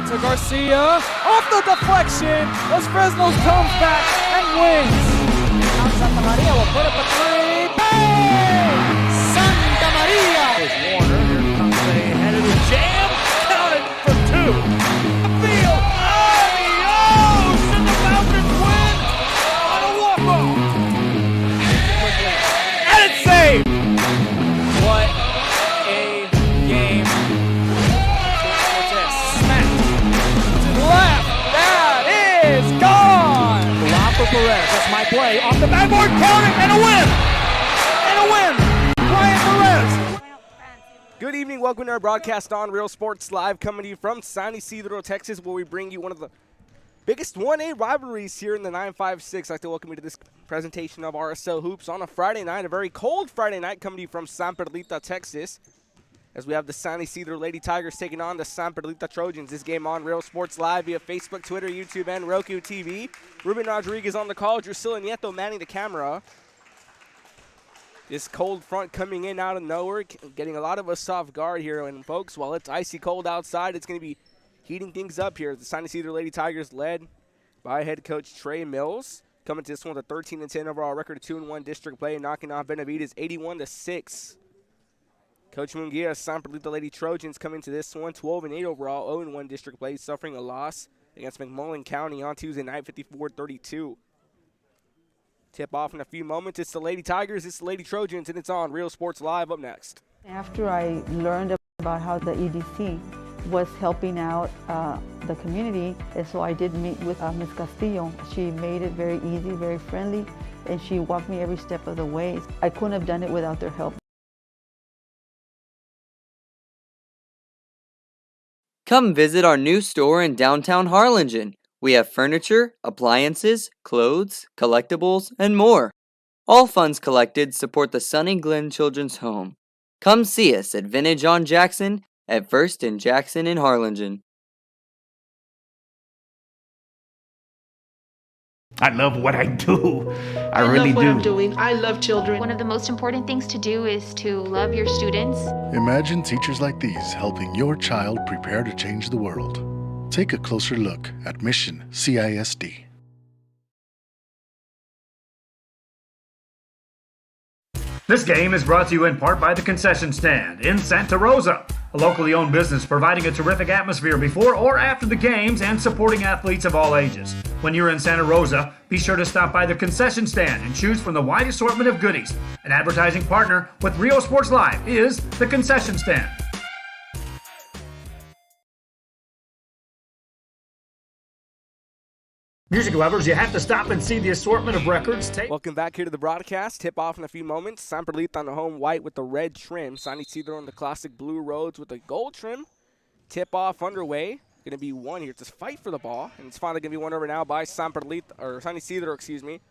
to Garcia. Off the deflection. Los Fresnos comes back and wins. Now Santa Maria will put up a three. Bang! Santa Maria. There's Warner. Here comes a headed jam. Counted for two. Field. Adios! And the Falcons win on a walk-off. And it's saved. What a game. Smack to the left. That is gone. Lob for Perez. That's my play. Off the backboard. Counting and a win. And a win. Brian Perez. Good evening. Welcome to our broadcast on Real Sports Live, coming to you from San Isidro, Texas, where we bring you one of the biggest 1A rivalries here in the 956. I'd like to welcome you to this presentation of RSL Hoops on a Friday night, a very cold Friday night, coming to you from San Perlita, Texas, as we have the San Isidro Lady Tigers taking on the San Perlita Trojans. This game on Real Sports Live via Facebook, Twitter, YouTube, and Roku TV. Ruben Rodriguez on the call. Drusilla Nieto manning the camera. This cold front coming in out of nowhere, getting a lot of us off guard here. And, folks, while it's icy cold outside, it's going to be heating things up here. The San Isidro Lady Tigers led by head coach Trey Mills. Coming to this one with a 13-10 overall record, 2-1 district play, knocking off Benavides 81-6. Coach Munguia, San Perlita Lady Trojans coming to this one 12-8 overall, 0-1 district play, suffering a loss against McMullen County on Tuesday night, 54-32. Tip off in a few moments. It's the Lady Tigers, it's the Lady Trojans, and it's on Real Sports Live. Up next. After I learned about how the EDC was helping out the community, and so I did meet with Ms. Castillo. She made it very easy, very friendly, and she walked me every step of the way. I couldn't have done it without their help. Come visit our new store in downtown Harlingen. We have furniture, appliances, clothes, collectibles, and more. All funds collected support the Sunny Glen Children's Home. Come see us at Vintage on Jackson at First and Jackson in Harlingen. I love what I do. I really love what do. I'm doing. I love children. One of the most important things to do is to love your students. Imagine teachers like these helping your child prepare to change the world. Take a closer look at Mission CISD. This game is brought to you in part by the Concession Stand in Santa Rosa, a locally owned business providing a terrific atmosphere before or after the games and supporting athletes of all ages. When you're in Santa Rosa, be sure to stop by the Concession Stand and choose from the wide assortment of goodies. An advertising partner with Real Sports Live is the Concession Stand. Music lovers, you have to stop and see the assortment of records. Welcome back here to the broadcast. Tip off in a few moments. San Perlita on the home white with the red trim. San Isidro on the classic blue roads with the gold trim. Tip off underway. Going to be one here. It's a fight for the ball. And it's finally going to be won over now by San Isidro, excuse me.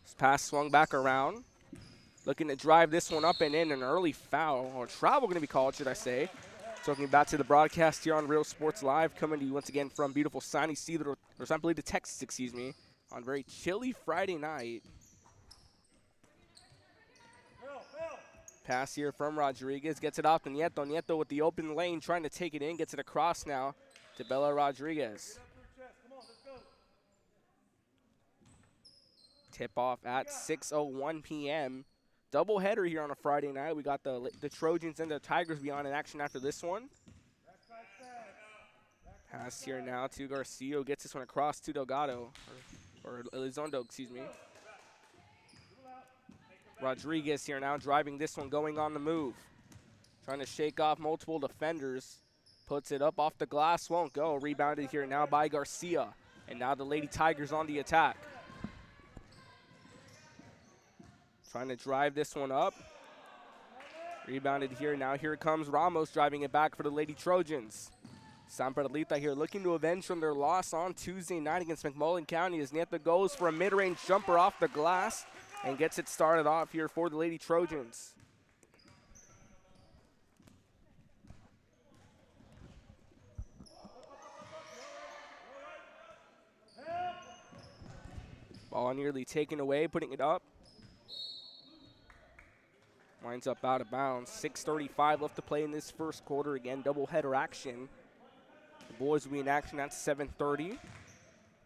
This pass swung back around. Looking to drive this one up and in. An early foul, or travel going to be called, should I say. Talking back to the broadcast here on Real Sports Live, coming to you once again from beautiful San Isidro, or San Perlita, Texas, excuse me, on a very chilly Friday night. Pass here from Rodriguez, gets it off to Nieto. Nieto with the open lane, trying to take it in, gets it across now to Bella Rodriguez. Tip off at 6:01 p.m. Doubleheader here on a Friday night. We got the Trojans and the Tigers beyond in action after this one. Pass here now to Garcia. Gets this one across to Delgado, or Elizondo, excuse me. Rodriguez here now driving this one, going on the move. Trying to shake off multiple defenders. Puts it up off the glass, won't go. Rebounded here now by Garcia. And now the Lady Tigers on the attack. Trying to drive this one up. Rebounded here. Now here comes Ramos driving it back for the Lady Trojans. San Perlita here looking to avenge from their loss on Tuesday night against McMullen County as Nieto goes for a mid-range jumper off the glass and gets it started off here for the Lady Trojans. Ball nearly taken away, putting it up. Winds up out of bounds. 6:35 left to play in this first quarter. Again, doubleheader action. The boys will be in action at 7:30.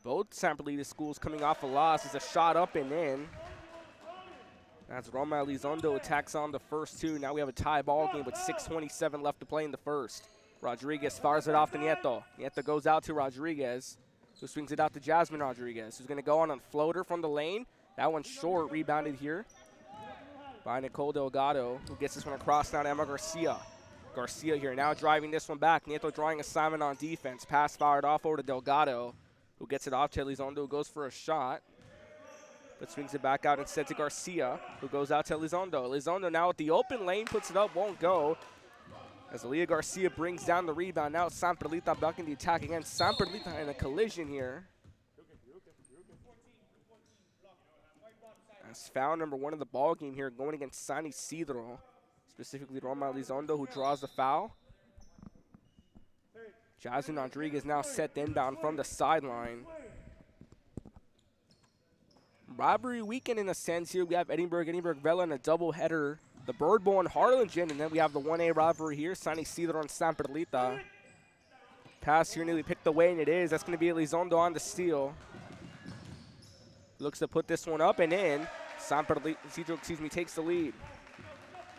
Both San Perlita schools coming off a loss. It's a shot up and in. As Roma Elizondo attacks on the first two. Now we have a tie ball game with 6:27 left to play in the first. Rodriguez fires it off to Nieto. Nieto goes out to Rodriguez, who swings it out to Jasmine Rodriguez, who's going to go on a floater from the lane. That one's short, rebounded here by Nicole Delgado, who gets this one across now to Emma Garcia. Garcia here now driving this one back. Nieto drawing assignment on defense. Pass fired off over to Delgado, who gets it off to Elizondo, who goes for a shot, but swings it back out instead to Garcia, who goes out to Elizondo. Elizondo now with the open lane, puts it up, won't go. As Aaliyah Garcia brings down the rebound. Now it's San Perlita back in the attack again. San Perlita in a collision here. That's foul number 1 of the ball game here, going against San Isidro, specifically Roma Elizondo, who draws the foul. Jasmine Rodriguez now set the inbound from the sideline. Rivalry weekend in a sense here. We have Edinburgh Vela in a doubleheader. The Bird Bowl and Harlingen, and then we have the 1A rivalry here, San Isidro and San Perlita. Pass here nearly picked away, and it is. That's going to be Elizondo on the steal. Looks to put this one up and in. San Perlita, Isidro, takes the lead.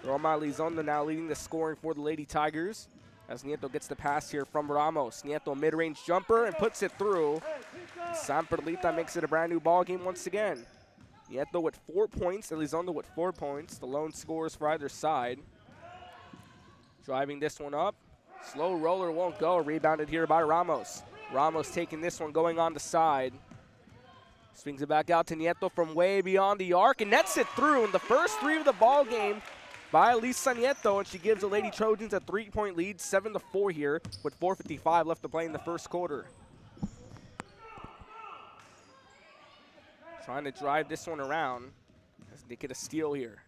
Roma Elizondo now leading the scoring for the Lady Tigers, as Nieto gets the pass here from Ramos. Nieto mid-range jumper and puts it through. San Perlita makes it a brand new ball game once again. Nieto with 4 points, Elizondo with 4 points. The lone scores for either side. Driving this one up. Slow roller won't go. Rebounded here by Ramos. Ramos taking this one, going on the side. Swings it back out to Nieto from way beyond the arc and nets it through in the first 3 of the ball game by Lisa Nieto, and she gives the Lady Trojans a 3-point lead, 7-4 here, with 4:55 left to play in the first quarter. Trying to drive this one around as they get a steal here.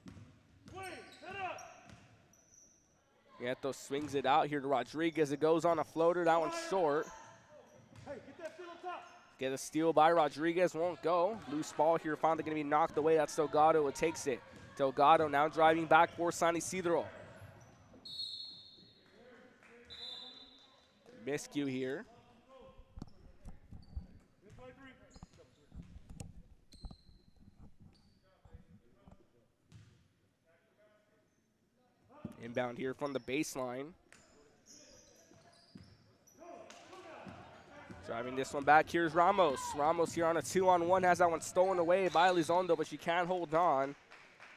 Nieto swings it out here to Rodriguez. It goes on a floater. That one's short. Get a steal by Rodriguez. Won't go. Loose ball here. Finally going to be knocked away. That's Delgado who takes it. Delgado now driving back for San Isidro. Miscue here. Inbound here from the baseline. Driving this one back, here's Ramos. Ramos here on a 2-on-1, has that one stolen away by Elizondo, but she can't hold on.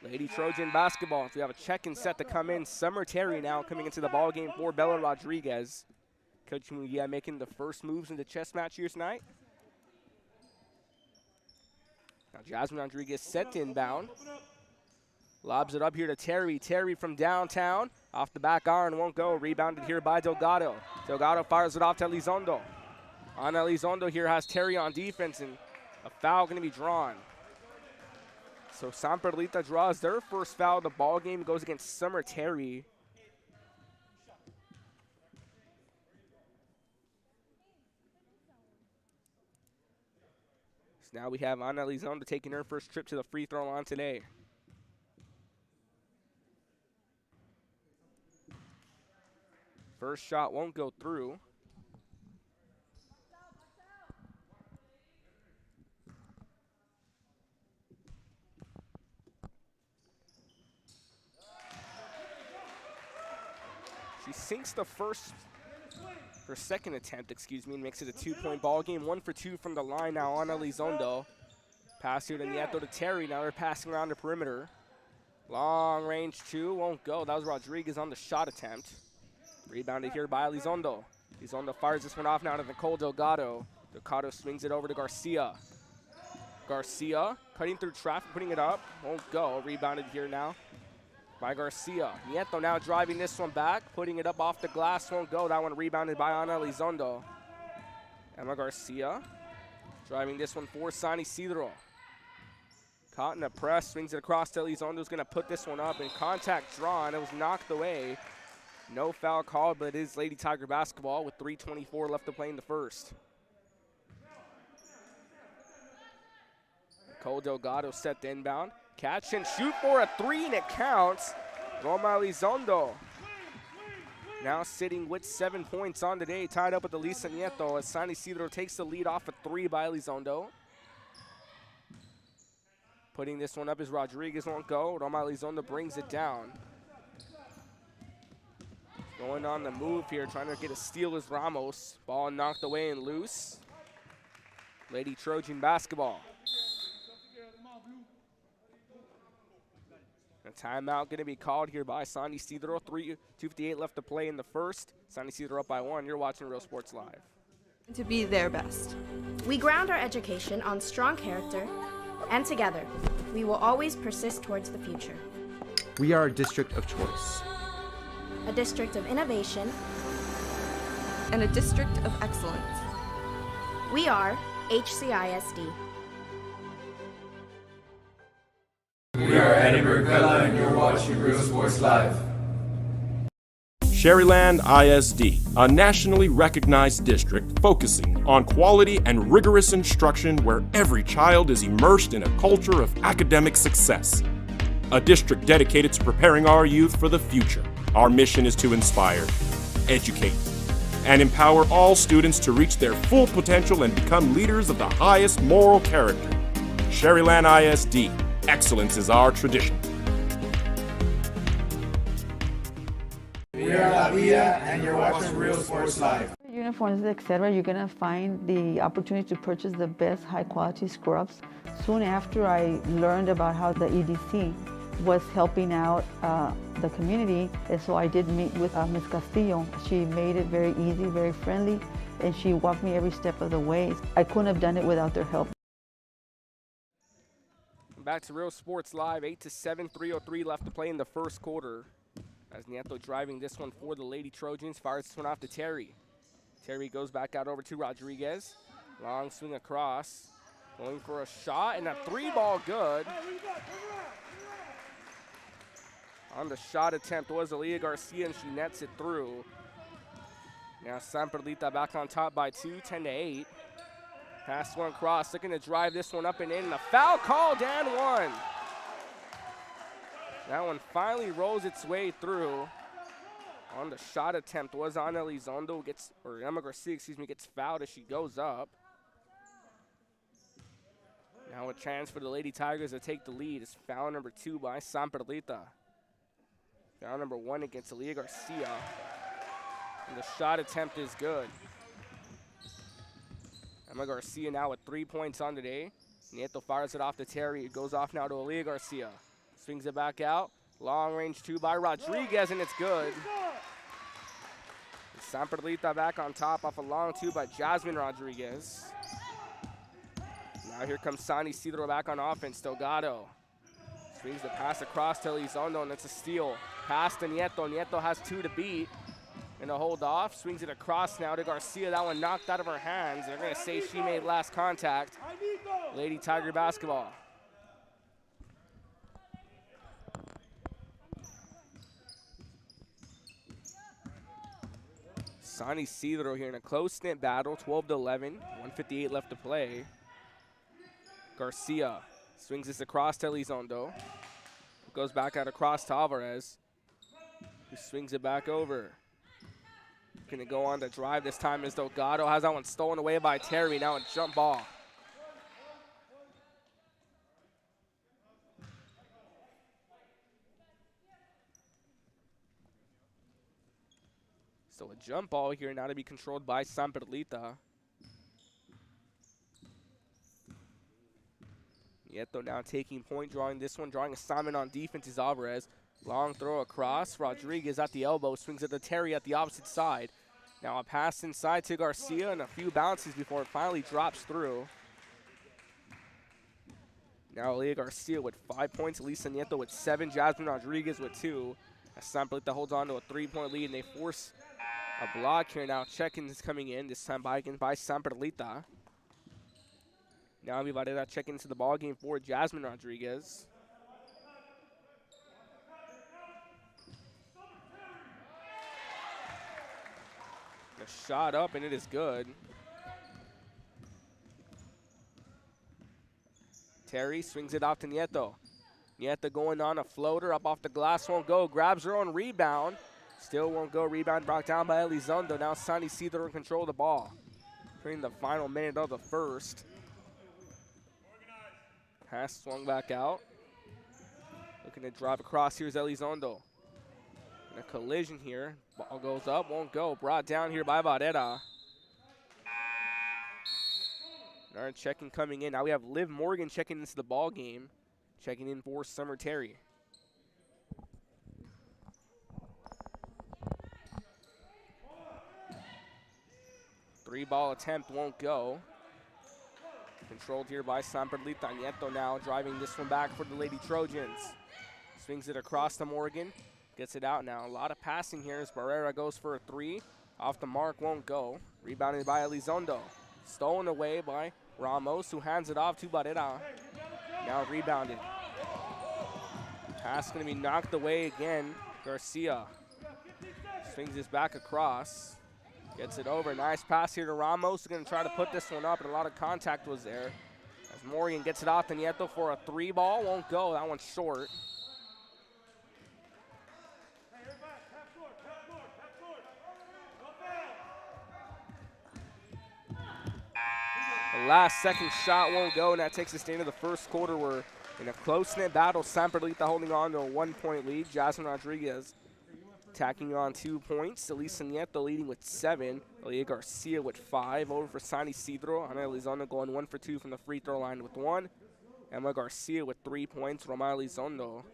Lady Trojan basketball. So we have a check-in set to come in. Summer Terry now coming into the ball game for Bella Rodriguez. Coach Mugia making the first moves in the chess match here tonight. Now Jasmine Rodriguez set to inbound. Lobs it up here to Terry. Terry from downtown. Off the back iron, won't go. Rebounded here by Delgado. Delgado fires it off to Elizondo. Ana Elizondo here has Terry on defense, and a foul going to be drawn. So San Perlita draws their first foul of the ball game. Goes against Summer Terry. So now we have Ana Elizondo taking her first trip to the free throw line today. First shot won't go through. She sinks the second attempt, and makes it a 2-point ball game. 1 for 2 from the line now on Elizondo. Pass here to Nieto to Terry. Now they're passing around the perimeter. Long range 2, won't go. That was Rodriguez on the shot attempt. Rebounded here by Elizondo. Elizondo fires this one off now to Nicole Delgado. Delgado swings it over to Garcia. Garcia cutting through traffic, putting it up. Won't go. Rebounded here now by Garcia. Nieto now driving this one back, putting it up off the glass. Won't go. That one rebounded by Ana Elizondo. Emma Garcia driving this one for San Isidro. Caught in a press, swings it across to Elizondo's going to put this one up, and contact drawn. It was knocked away. No foul called, but it is Lady Tiger basketball with 3:24 left to play in the first. Nicole Delgado set the inbound. Catch and shoot for a 3, and it counts. Roma Elizondo now sitting with 7 points on the day, tied up with Elisa Nieto as San Isidro takes the lead off a 3 by Elizondo. Putting this one up as Rodriguez won't go. Roma Elizondo brings it down. Going on the move here, trying to get a steal is Ramos. Ball knocked away and loose. Lady Trojan basketball. A timeout going to be called here by San Isidro. 2:58 left to play in the first. San Isidro up by 1. You're watching Real Sports Live. To be their best. We ground our education on strong character, and together, we will always persist towards the future. We are a district of choice. A district of innovation. And a district of excellence. We are HCISD. We are Edinburgh Bella and you're watching Real Sports Live. Sherryland ISD, a nationally recognized district focusing on quality and rigorous instruction where every child is immersed in a culture of academic success. A district dedicated to preparing our youth for the future. Our mission is to inspire, educate, and empower all students to reach their full potential and become leaders of the highest moral character. Sherryland ISD, excellence is our tradition. We are La Villa and you're watching Real Sports Live. Uniforms, etc., you're going to find the opportunity to purchase the best high-quality scrubs. Soon after I learned about how the EDC was helping out the community, and so I did meet with Ms. Castillo. She made it very easy, very friendly, and she walked me every step of the way. I couldn't have done it without their help. Back to Real Sports Live, 8-7, 3:03 left to play in the first quarter. As Nieto driving this one for the Lady Trojans, fires this one off to Terry. Terry goes back out over to Rodriguez. Long swing across. Going for a shot, and a 3-ball good. On the shot attempt was Aaliyah Garcia, and she nets it through. Now San Perlita back on top by 2, 10-8. Pass one cross, looking to drive this one up and in. And a foul call, Dan one. That one finally rolls its way through. On the shot attempt was on Elizondo, or Emma Garcia, gets fouled as she goes up. Now a chance for the Lady Tigers to take the lead. It's foul number 2 by San Perlita. Foul number 1 against Aaliyah Garcia. And the shot attempt is good. Emma Garcia now with 3 points on the day. Nieto fires it off to Terry. It goes off now to Aaliyah Garcia. Swings it back out. Long range 2 by Rodriguez, and it's good. San Perlita back on top off a long 2 by Jasmine Rodriguez. Now here comes San Isidro back on offense. Delgado swings the pass across to Elizondo, and it's a steal. Pass to Nieto. Nieto has 2 to beat. And a hold off. Swings it across now to Garcia. That one knocked out of her hands. They're going to say she made last contact. Lady Tiger basketball. San Isidro here in a close-knit battle, 12-11, 1:58 left to play. Garcia swings this across to Elizondo. Goes back out across to Alvarez, who swings it back over. Gonna go on to drive this time as Delgado has that one stolen away by Terry. Now a jump ball. So a jump ball here now to be controlled by San Perlita. Nieto now taking point, drawing this one, drawing assignment on defense is Alvarez. Long throw across. Rodriguez at the elbow, swings it to Terry at the opposite side. Now a pass inside to Garcia and a few bounces before it finally drops through. Now Aaliyah Garcia with 5 points, Elisa Nieto with 7, Jasmine Rodriguez with 2. As San Perlita holds on to a 3-point lead, and they force a block here now. Check-in is coming in, this time by San Perlita. Now Vivareda checking into the ball game for Jasmine Rodriguez. The shot up, and it is good. Terry swings it off to Nieto. Nieto going on a floater, up off the glass, won't go. Grabs her own rebound. Still won't go. Rebound brought down by Elizondo. Now San Isidro in control of the ball. During the final minute of the first. Pass swung back out. Looking to drive across. Here's Elizondo. And a collision here. Ball goes up, won't go. Brought down here by Barrera. Another checking coming in. Now we have Liv Morgan checking into the ball game. Checking in for Summer Terry. Three-ball attempt won't go. Controlled here by San Perlita. Nieto now driving this one back for the Lady Trojans. Swings it across to Morgan. Gets it out now. A lot of passing here as Barrera goes for a three. Off the mark, won't go. Rebounded by Elizondo. Stolen away by Ramos, who hands it off to Barrera. Now rebounded. Pass going to be knocked away again. Garcia swings this back across. Gets it over. Nice pass here to Ramos. Going to try to put this one up, and a lot of contact was there. As Morgan gets it off to Nieto for a three ball. Won't go. That one's short. The last second shot won't go, and that takes us to the end of the first quarter. We're in a close-knit battle. San Perlita holding on to a 1-point lead. Jasmine Rodriguez tacking on 2 points. Elisa Nieto leading with 7. Elia Garcia with 5. Over for San Isidro. Ana Elizondo going 1 for 2 from the free throw line with 1. Emma Garcia with 3 points. Romana Elizondo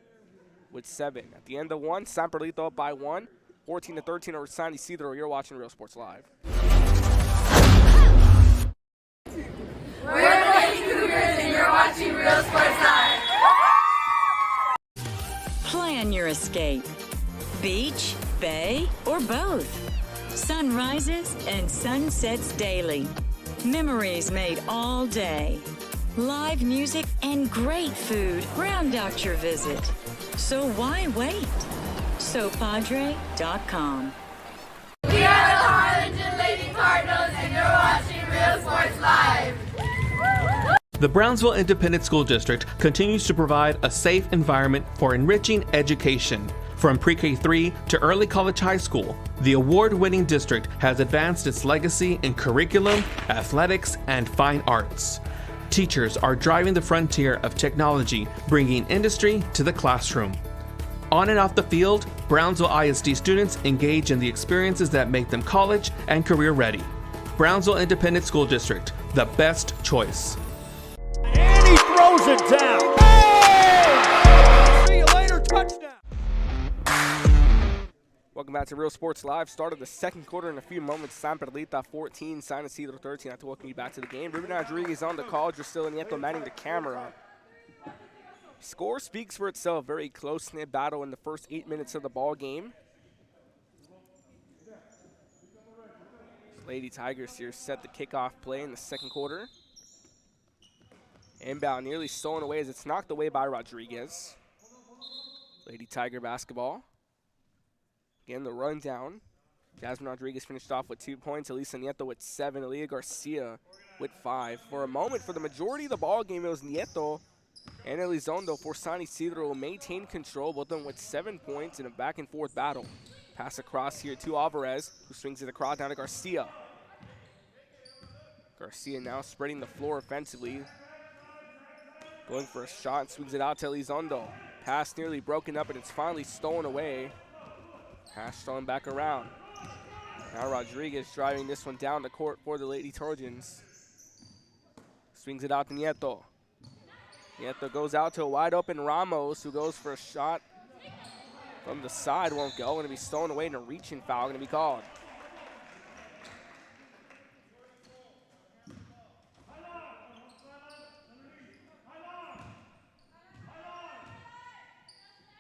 with 7. At the end of 1, San Perlita up by 1. 14-13 over San Isidro. You're watching Real Sports Live. We're the Lady Cougars and you're watching Real Sports Live. Plan your escape. Beach, bay, or both. Sunrises and sunsets daily. Memories made all day. Live music and great food round out your visit. So why wait? SoPadre.com. We are the Harlingen Lady Cardinals and you're watching Real Sports Live. The Brownsville Independent School District continues to provide a safe environment for enriching education. From pre-K3 to early college high school, the award-winning district has advanced its legacy in curriculum, athletics, and fine arts. Teachers are driving the frontier of technology, bringing industry to the classroom. On and off the field, Brownsville ISD students engage in the experiences that make them college and career ready. Brownsville Independent School District, the best choice. And he throws it down. Hey! See you later, touchdown. Welcome back to Real Sports Live. Start of the second quarter in a few moments. San Perlita 14, San Isidro 13. I have to welcome you back to the game. Ruben Rodriguez on the call. Juscelio Nieto manning the camera. Score speaks for itself. Very close-knit battle in the first 8 minutes of the ball game. Lady Tigers here set the kickoff play in the second quarter. Inbound nearly stolen away as it's knocked away by Rodriguez. Lady Tiger basketball. Again, the rundown. Jasmine Rodriguez finished off with 2 points. Elisa Nieto with 7. Elia Garcia with 5. For a moment, for the majority of the ball game, it was Nieto and Elizondo for San Isidro maintain control, both of them with 7 points in a back-and-forth battle. Pass across here to Alvarez, who swings it across down to Garcia. Garcia now spreading the floor offensively. Going for a shot and swings it out to Elizondo. Pass nearly broken up, and it's finally stolen away. Pass stolen back around. Now Rodriguez driving this one down the court for the Lady Trojans. Swings it out to Nieto. Nieto goes out to a wide open Ramos, who goes for a shot from the side. Won't go. Going to be stolen away, and a reaching foul going to be called.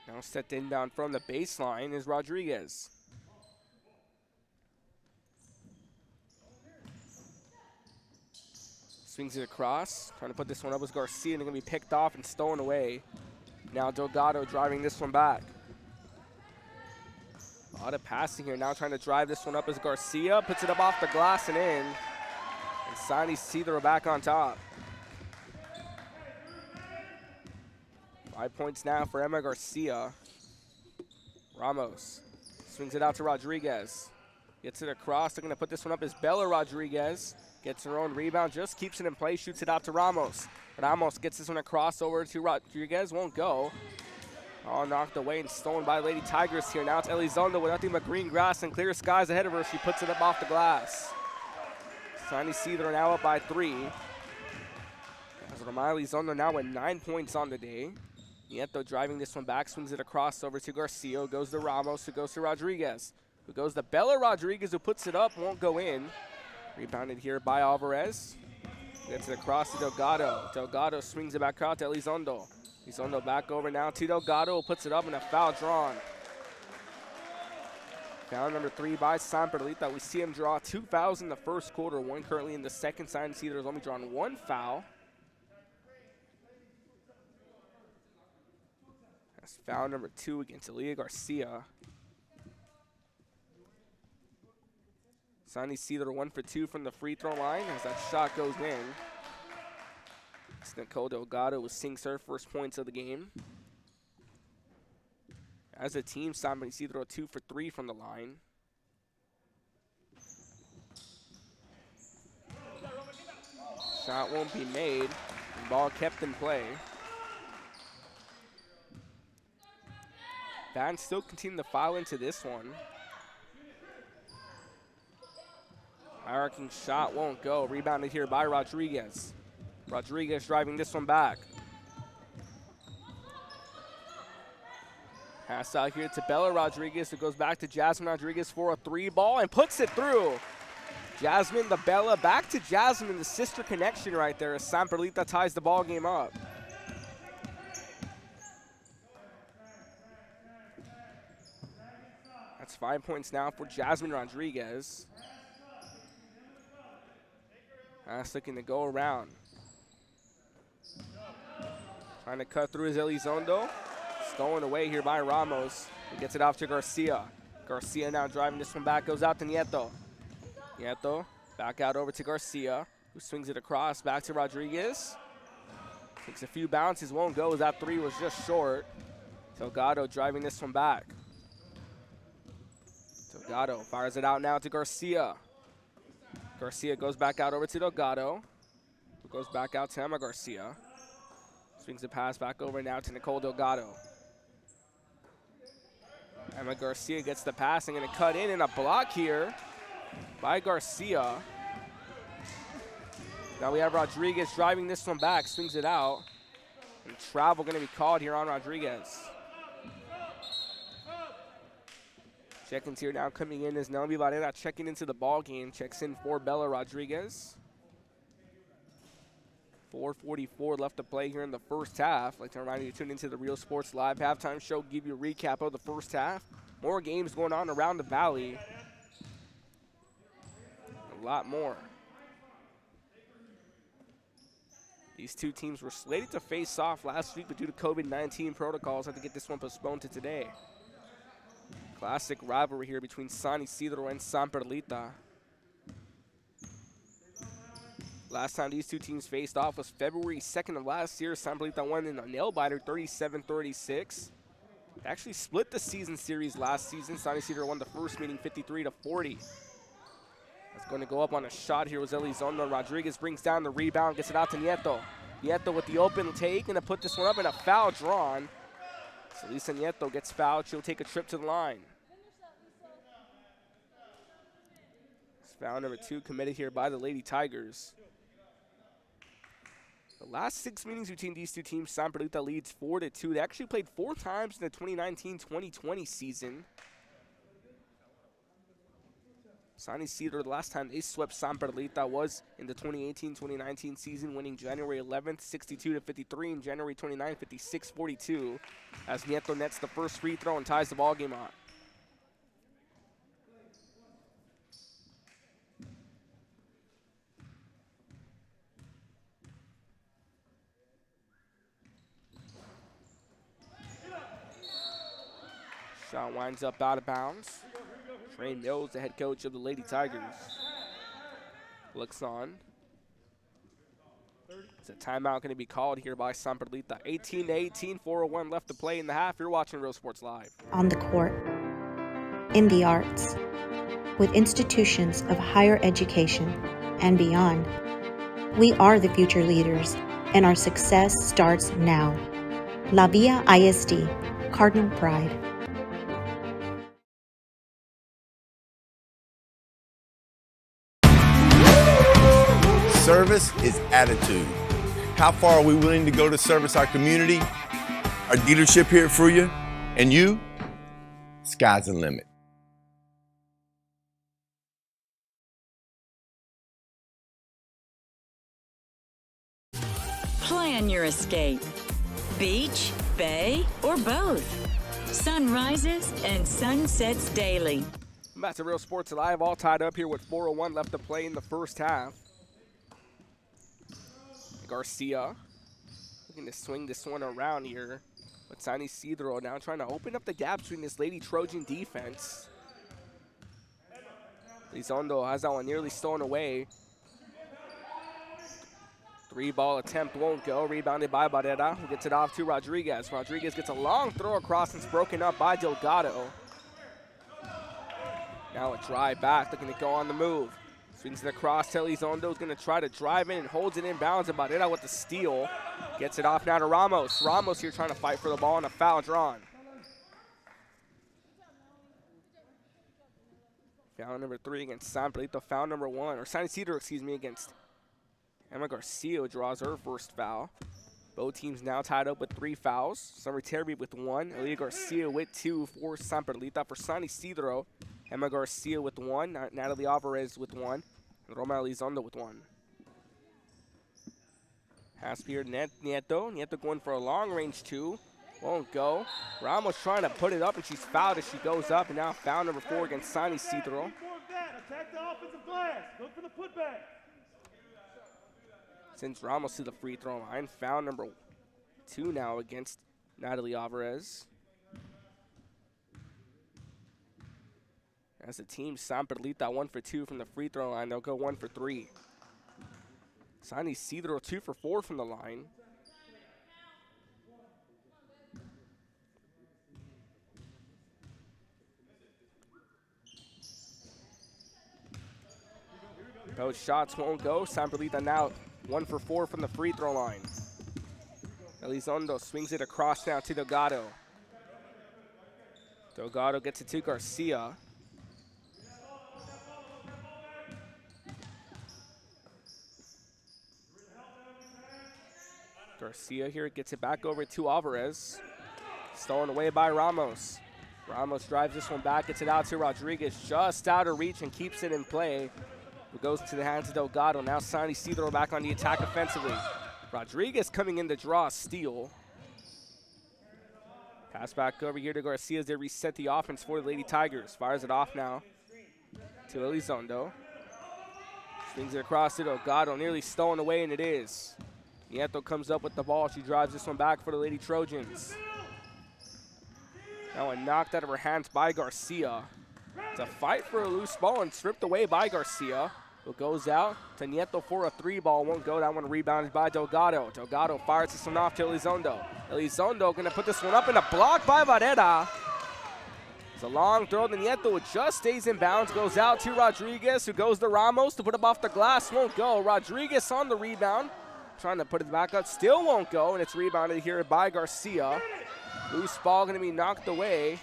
Now set inbound from the baseline is Rodriguez. Swings it across. Trying to put this one up was Garcia, and they're going to be picked off and stolen away. Now Delgado driving this one back. A lot of passing here. Now trying to drive this one up is Garcia. Puts it up off the glass and in. And San Isidro back on top. 5 points now for Emma Garcia. Ramos Swings it out to Rodriguez. Gets it across. They're going to put this one up as Bella Rodriguez. Gets her own rebound, just keeps it in play, shoots it out to Ramos. Ramos gets this one across over to Rodriguez, won't go. All knocked away and stolen by Lady Tigers here. Now it's Elizondo with nothing but green grass and clear skies ahead of her. She puts it up off the glass. San Isidro now up by 3. As Romana Elizondo now with 9 points on the day. Nieto driving this one back, swings it across over to Garcia, goes to Ramos, who goes to Rodriguez. Who goes to Bella Rodriguez, who puts it up, won't go in. Rebounded here by Alvarez. Gets it across to Delgado. Delgado swings it back out to Elizondo. Elizondo back over now to Delgado, puts it up and a foul drawn. Foul number 3 by San Perlita. We see him draw 2 fouls in the first quarter, 1 currently in the second. San Isidro's only drawn 1 foul. That's foul number 2 against Elia Garcia. San Isidro 1 for 2 from the free throw line as that shot goes in. It's Nicole Delgado who sinks her first points of the game. As a team, San Isidro 2 for 3 from the line. Shot won't be made. And ball kept in play. Fans still continue to file into this one. High-arcing shot won't go. Rebounded here by Rodriguez. Rodriguez driving this one back. Pass out here to Bella Rodriguez, who goes back to Jasmine Rodriguez for a 3 ball and puts it through. Jasmine, the Bella, back to Jasmine, the sister connection right there as San Perlita ties the ball game up. That's 5 points now for Jasmine Rodriguez. That's looking to go around. Trying to cut through his Elizondo. Stolen away here by Ramos. He gets it off to Garcia. Garcia now driving this one back, goes out to Nieto. Nieto back out over to Garcia, who swings it across back to Rodriguez. Takes a few bounces, won't go as that 3 was just short. Delgado driving this one back. Delgado fires it out now to Garcia. Garcia goes back out over to Delgado, who goes back out to Emma Garcia. Swings the pass back over now to Nicole Delgado. Emma Garcia gets the pass and going to cut in, and a block here by Garcia. Now we have Rodriguez driving this one back, swings it out. And travel going to be called here on Rodriguez. Check-ins here now coming in as Nelby Varela checking into the ball game. Checks in for Bella Rodriguez. 4:44 left to play here in the first half. I'd like to remind you to tune into the Real Sports Live halftime show, give you a recap of the first half. More games going on around the Valley. A lot more. These two teams were slated to face off last week, but due to COVID-19 protocols, had to get this one postponed to today. Classic rivalry here between San Isidro and San Perlita. Last time these two teams faced off was February 2nd of last year. San Perlita won in a nail-biter, 37-36. Actually split the season series last season. San Isidro won the first meeting 53-40. That's going to go up on a shot here with Elizondo. Rodriguez brings down the rebound, gets it out to Nieto. Nieto with the open take, and to put this one up, and a foul drawn. So Lisa Nieto gets fouled. She'll take a trip to the line. It's foul number 2 committed here by the Lady Tigers. The last 6 meetings between these two teams, San Perlita leads 4-2. They actually played 4 times in the 2019-2020 season. San Isidro, the last time they swept San Perlita was in the 2018-2019 season, winning January 11th, 62-53, and January 29th, 56-42, as Nieto nets the first free throw and ties the ball game up. Shot winds up out of bounds. Trey Mills, the head coach of the Lady Tigers, looks on. It's a timeout going to be called here by San Perlita. 18-18, 4:01 left to play in the half. You're watching Real Sports Live. On the court, in the arts, with institutions of higher education and beyond. We are the future leaders, and our success starts now. La Villa ISD, Cardinal Pride. Service is attitude. How far are we willing to go to service our community, our dealership here at Fruya, and you? Sky's the limit. Plan your escape. Beach, bay, or both. Sun rises and sun sets daily. Back to Real Sports Live, all tied up here with 4:01 left to play in the first half. Garcia looking to swing this one around here. But Isidro now trying to open up the gap between this Lady Trojan defense. Elizondo has that one nearly stolen away. 3-ball attempt won't go. Rebounded by Barrera, who gets it off to Rodriguez. Rodriguez gets a long throw across and it's broken up by Delgado. Now a drive back, looking to go on the move. Swings it across. Elizondo is going to try to drive in and holds it inbounds. And Barrera with the steal. Gets it off now to Ramos. Ramos here trying to fight for the ball and a foul drawn. Foul number 3 against San Perlita. Foul number 1, or San Isidro, excuse me, against Emma Garcia draws her first foul. Both teams now tied up with 3 fouls. Summer Terry with 1. Elia Garcia with 2 for San Perlita. For San Isidro, Emma Garcia with 1. Natalie Alvarez with 1. And Roma Elizondo with 1. Pass here, Nieto. Nieto going for a long-range 2. Won't go. Ramos trying to put it up, and she's fouled as she goes up. And now foul number 4 against San Isidro. Attack the offensive glass. Look for the putback. Sends Ramos to the free throw line. Foul number 2 now against Natalie Alvarez. As the team, San Perlita 1 for 2 from the free throw line. They'll go 1 for 3. San Isidro 2 for 4 from the line. Those shots won't go. San Perlita now 1 for 4 from the free throw line. Elizondo swings it across now to Delgado. Delgado gets it to Garcia. Garcia here gets it back over to Alvarez. Stolen away by Ramos. Ramos drives this one back, gets it out to Rodriguez, just out of reach and keeps it in play. It goes to the hands of Delgado. Now San Isidro back on the attack offensively. Rodriguez coming in to draw a steal. Pass back over here to Garcia as they reset the offense for the Lady Tigers. Fires it off now to Elizondo. Swings it across to Delgado, nearly stolen away, and it is. Nieto comes up with the ball. She drives this one back for the Lady Trojans. That one knocked out of her hands by Garcia. It's a fight for a loose ball and stripped away by Garcia. It goes out to Nieto for a 3-ball. Won't go. That one rebounded by Delgado. Delgado fires this one off to Elizondo. Elizondo going to put this one up in a block by Barrera. It's a long throw to Nieto. It just stays in bounds. Goes out to Rodriguez, who goes to Ramos to put up off the glass. Won't go. Rodriguez on the rebound. Trying to put it back up. Still won't go, and it's rebounded here by Garcia. Loose ball going to be knocked away.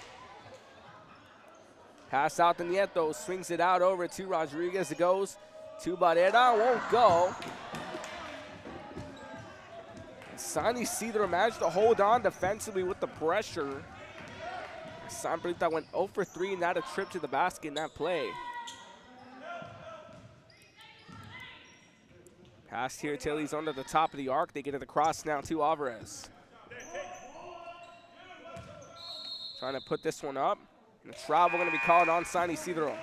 Pass out to Nieto. Swings it out over to Rodriguez. It goes to Barrera. Won't go. San Isidro managed to hold on defensively with the pressure. San Perlita went 0 for 3 and not a trip to the basket in that play. Pass here to Elizondo at the top of the arc. They get it across now to Alvarez. Trying to put this one up. And the travel going to be called on San Isidro.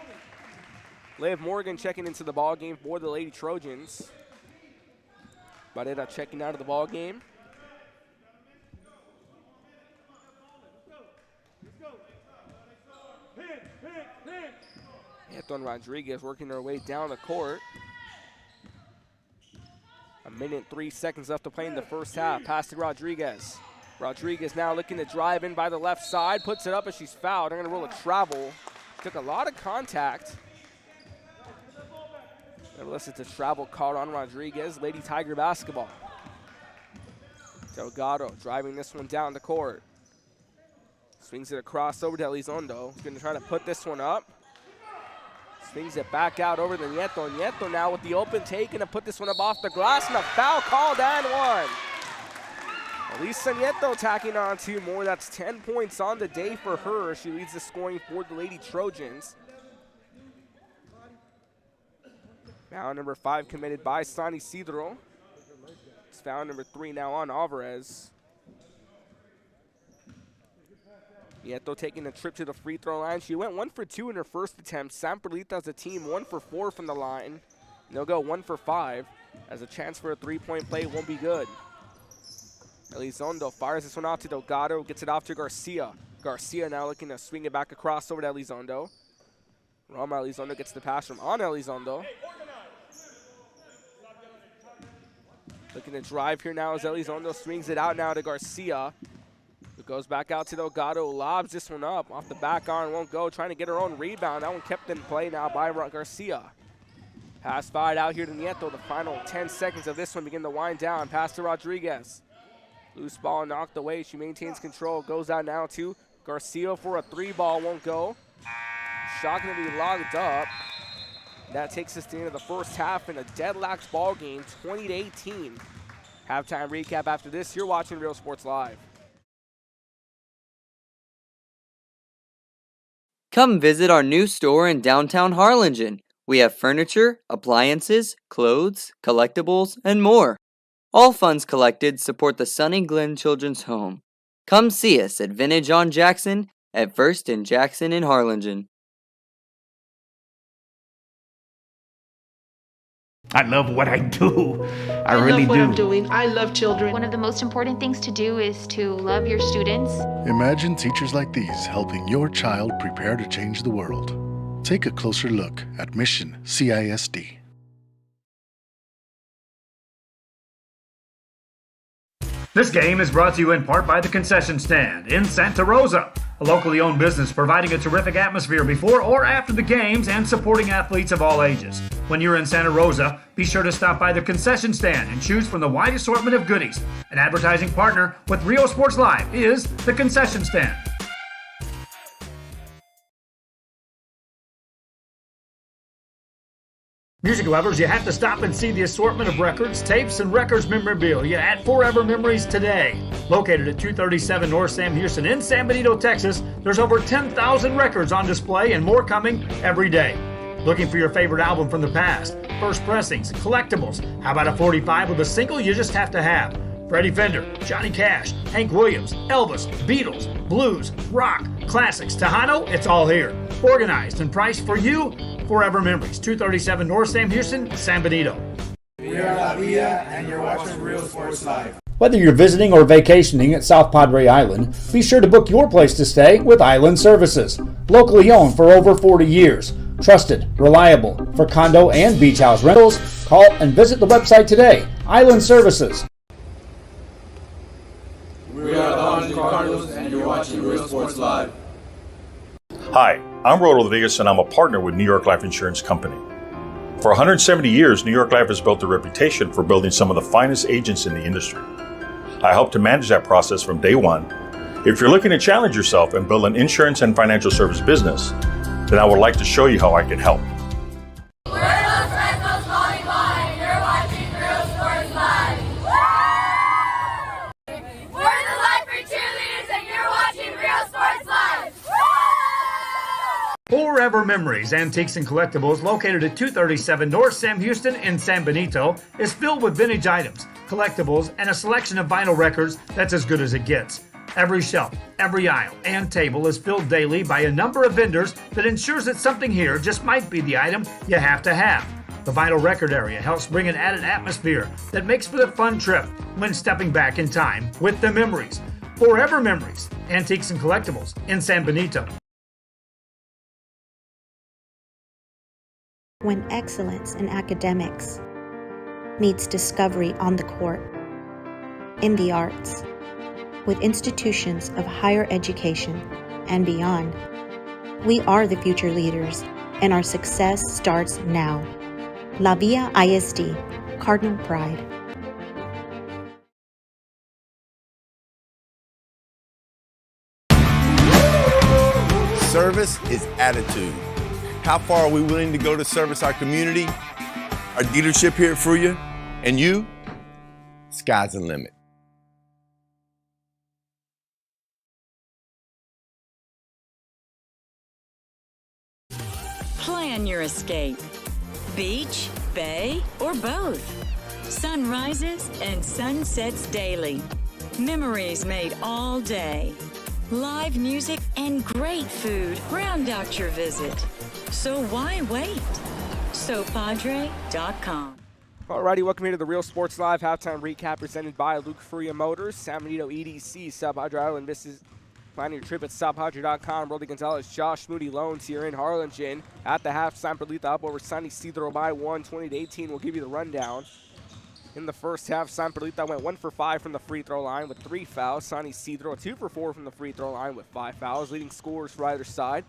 Liv Morgan checking into the ball game for the Lady Trojans. Barrera checking out of the ball game. Anton Rodriguez working their way down the court. 1:03 left to play in the first half. Pass to Rodriguez. Rodriguez now looking to drive in by the left side. Puts it up as she's fouled. They're going to roll a travel took a lot of contact. Nevertheless, it's a travel called on Rodriguez. Lady Tiger basketball. Delgado driving this one down the court. Swings it across over to Elizondo. He's going to try to put this one up. Swings it back out over to Nieto. Nieto now with the open take and to put this one up off the glass, and a foul called and one. Elisa Nieto tacking on 2 more. That's 10 points on the day for her. She leads the scoring for the Lady Trojans. Foul number 5 committed by San Isidro. It's foul number 3 now on Alvarez. Nieto taking a trip to the free throw line. She went 1 for 2 in her first attempt. San Perlita as a team 1 for 4 from the line. They'll go 1 for 5 as a chance for a 3-point play won't be good. Elizondo fires this one off to Delgado, gets it off to Garcia. Garcia now looking to swing it back across over to Elizondo. Roma Elizondo gets the pass from on Elizondo. Looking to drive here now as Elizondo swings it out now to Garcia. It goes back out to Delgado, lobs this one up. Off the back iron, won't go, trying to get her own rebound. That one kept in play now by Garcia. Pass fired out here to Nieto. The final 10 seconds of this one begin to wind down. Pass to Rodriguez. Loose ball knocked away. She maintains control. Goes out now to Garcia for a 3-ball, won't go. Shot going to be logged up. That takes us to the end of the first half in a deadlocked ball game, 20-18. Halftime recap after this. You're watching Real Sports Live. Come visit our new store in downtown Harlingen. We have furniture, appliances, clothes, collectibles, and more. All funds collected support the Sunny Glen Children's Home. Come see us at Vintage on Jackson at First and Jackson in Harlingen. I love what I do. I really love what do. I'm doing. I love children. One of the most important things to do is to love your students. Imagine teachers like these helping your child prepare to change the world. Take a closer look at Mission CISD. This game is brought to you in part by the Concession Stand in Santa Rosa, a locally owned business providing a terrific atmosphere before or after the games and supporting athletes of all ages. When you're in Santa Rosa, be sure to stop by the Concession Stand and choose from the wide assortment of goodies. An advertising partner with Real Sports Live is the Concession Stand. Music lovers, you have to stop and see the assortment of records, tapes, and records memorabilia at Forever Memories today. Located at 237 North Sam Houston in San Benito, Texas, there's over 10,000 records on display and more coming every day. Looking for your favorite album from the past, first pressings, collectibles? How about a 45 with a single you just have to have? Freddie Fender, Johnny Cash, Hank Williams, Elvis, Beatles, blues, rock, classics, Tejano, it's all here. Organized and priced for you. Forever Memories, 237 North Sam Houston, San Benito. We are La Villa, and you're watching Real Sports Live. Whether you're visiting or vacationing at South Padre Island, be sure to book your place to stay with Island Services. Locally owned for over 40 years. Trusted, reliable. For condo and beach house rentals, call and visit the website today. Island Services. We are the Harlingen Cardinals, and you're watching Real Sports Live. Hi, I'm Rodriguez, and I'm a partner with New York Life Insurance Company. For 170 years, New York Life has built a reputation for building some of the finest agents in the industry. I help to manage that process from day one. If you're looking to challenge yourself and build an insurance and financial service business, then I would like to show you how I can help. We're Los Fresnos Volleyball, and you're watching Real Sports Live. We're the Life for Cheerleaders, and you're watching Real Sports Live. Forever Memories, Antiques and Collectibles, located at 237 North Sam Houston in San Benito, is filled with vintage items, collectibles, and a selection of vinyl records that's as good as it gets. Every shelf, every aisle, and table is filled daily by a number of vendors that ensures that something here just might be the item you have to have. The vinyl record area helps bring an added atmosphere that makes for the fun trip when stepping back in time with the memories. Forever Memories, Antiques and Collectibles in San Benito. When excellence in academics meets discovery on the court, in the arts, with institutions of higher education and beyond, We are the future leaders, and our success starts now. La Villa ISD, Cardinal Pride. Service is attitude. How far are we willing to go to service our community, our dealership here for you, and you? Sky's the limit. Plan your escape. Beach, bay, or both. Sun rises and sun sets daily. Memories made all day. Live music and great food round out your visit. So why wait? SoPadre.com. Alrighty, welcome here to the Real Sports Live halftime recap presented by Luke Freya Motors, San Benito EDC, South Padre Island. This is planning your trip at SouthPadre.com. Roldy Gonzalez, Josh Moody Loans here in Harlingen. At the half, San Perlita up over San Isidro by 1, 20-18. We'll give you the rundown. In the first half, San Perlita went 1 for 5 from the free throw line with 3 fouls. San Isidro 2 for 4 from the free throw line with 5 fouls. Leading scorers for either side.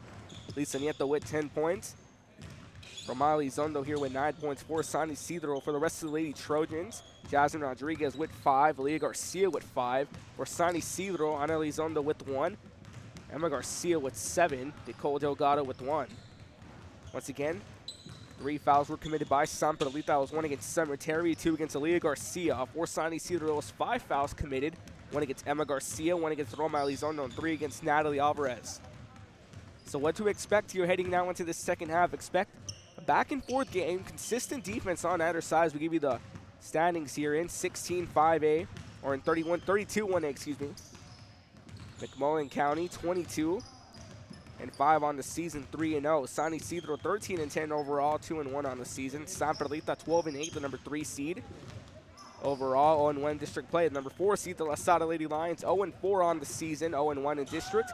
Lisa Nieto with 10 points. Romali Zondo here with 9 points for San Isidro. For the rest of the Lady Trojans, Jasmine Rodriguez with 5, Leah Garcia with 5. For San Isidro, Ana Elizondo with 1, Emma Garcia with 7, Nicole Delgado with 1. Once again, 3 fouls were committed by San Perlita. That was 1 against Cemetery, 2 against Leah Garcia. For San Isidro, there was 5 fouls committed, 1 against Emma Garcia, 1 against Roma Elizondo, and 3 against Natalie Alvarez. So what to expect here heading now into the second half? Expect a back-and-forth game, consistent defense on either side. We give you the standings here in 16-5A, or in 32-1A, excuse me. McMullen County 22-5 on the season, 3-0. San Isidro 13-10 overall, 2-1 on the season. San Perlita 12-8, the number 3 seed overall, 0-1 district play. The number 4 seed, the La Sada Lady Lions, 0-4 on the season, 0-1 in district.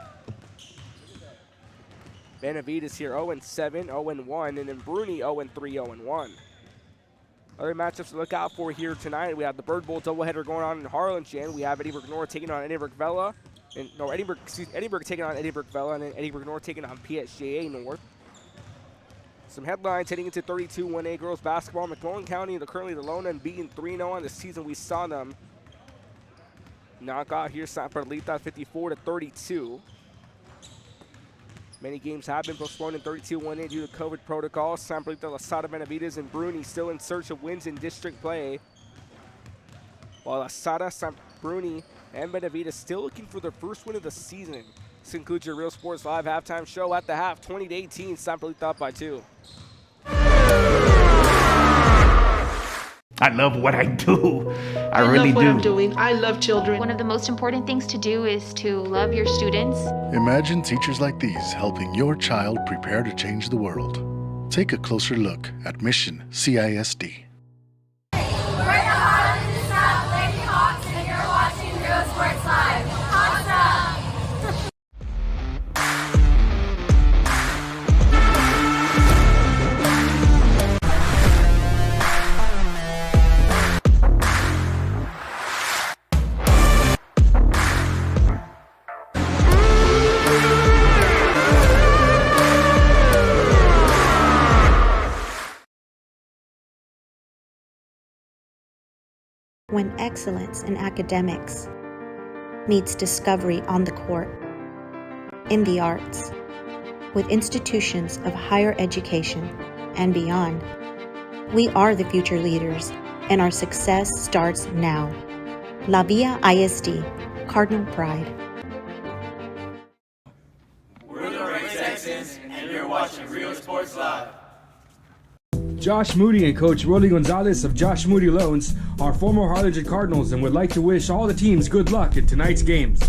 Benavides here 0-7, 0-1, and then Bruni 0-3, 0-1. Other matchups to look out for here tonight, we have the Bird Bowl doubleheader going on in Harlingen. We have Edinburgh North taking on Edinburgh Vella. Edinburgh taking on Edinburgh Vella, and then Edinburgh North taking on PSJA North. Some headlines heading into 32-1A girls basketball. McMullen County, currently the lone unbeaten 3-0 on the season. We saw them knock out here San Perlita 54-32. Many games have been postponed in 32-1A due to COVID protocols. San Perlita, La Sada, Benavides, and Bruni still in search of wins in district play. While La Sada, San Bruni, and Benavides still looking for their first win of the season. This concludes your Real Sports Live halftime show. At the half, 20-18, San Perlita up by 2. I love what I do. I really love what do. I'm doing. I love children. One of the most important things to do is to love your students. Imagine teachers like these helping your child prepare to change the world. Take a closer look at Mission CISD. We're the Harlingen South Lady Hawks, and you're watching Real Sports Live. Awesome! When excellence in academics meets discovery on the court, in the arts, with institutions of higher education and beyond, we are the future leaders, and our success starts now. La Villa ISD, Cardinal Pride. We're the Red Texans, and you're watching Real Sports Live. Josh Moody and Coach Rolly Gonzalez of Josh Moody Loans are former Harlingen Cardinals and would like to wish all the teams good luck in tonight's games.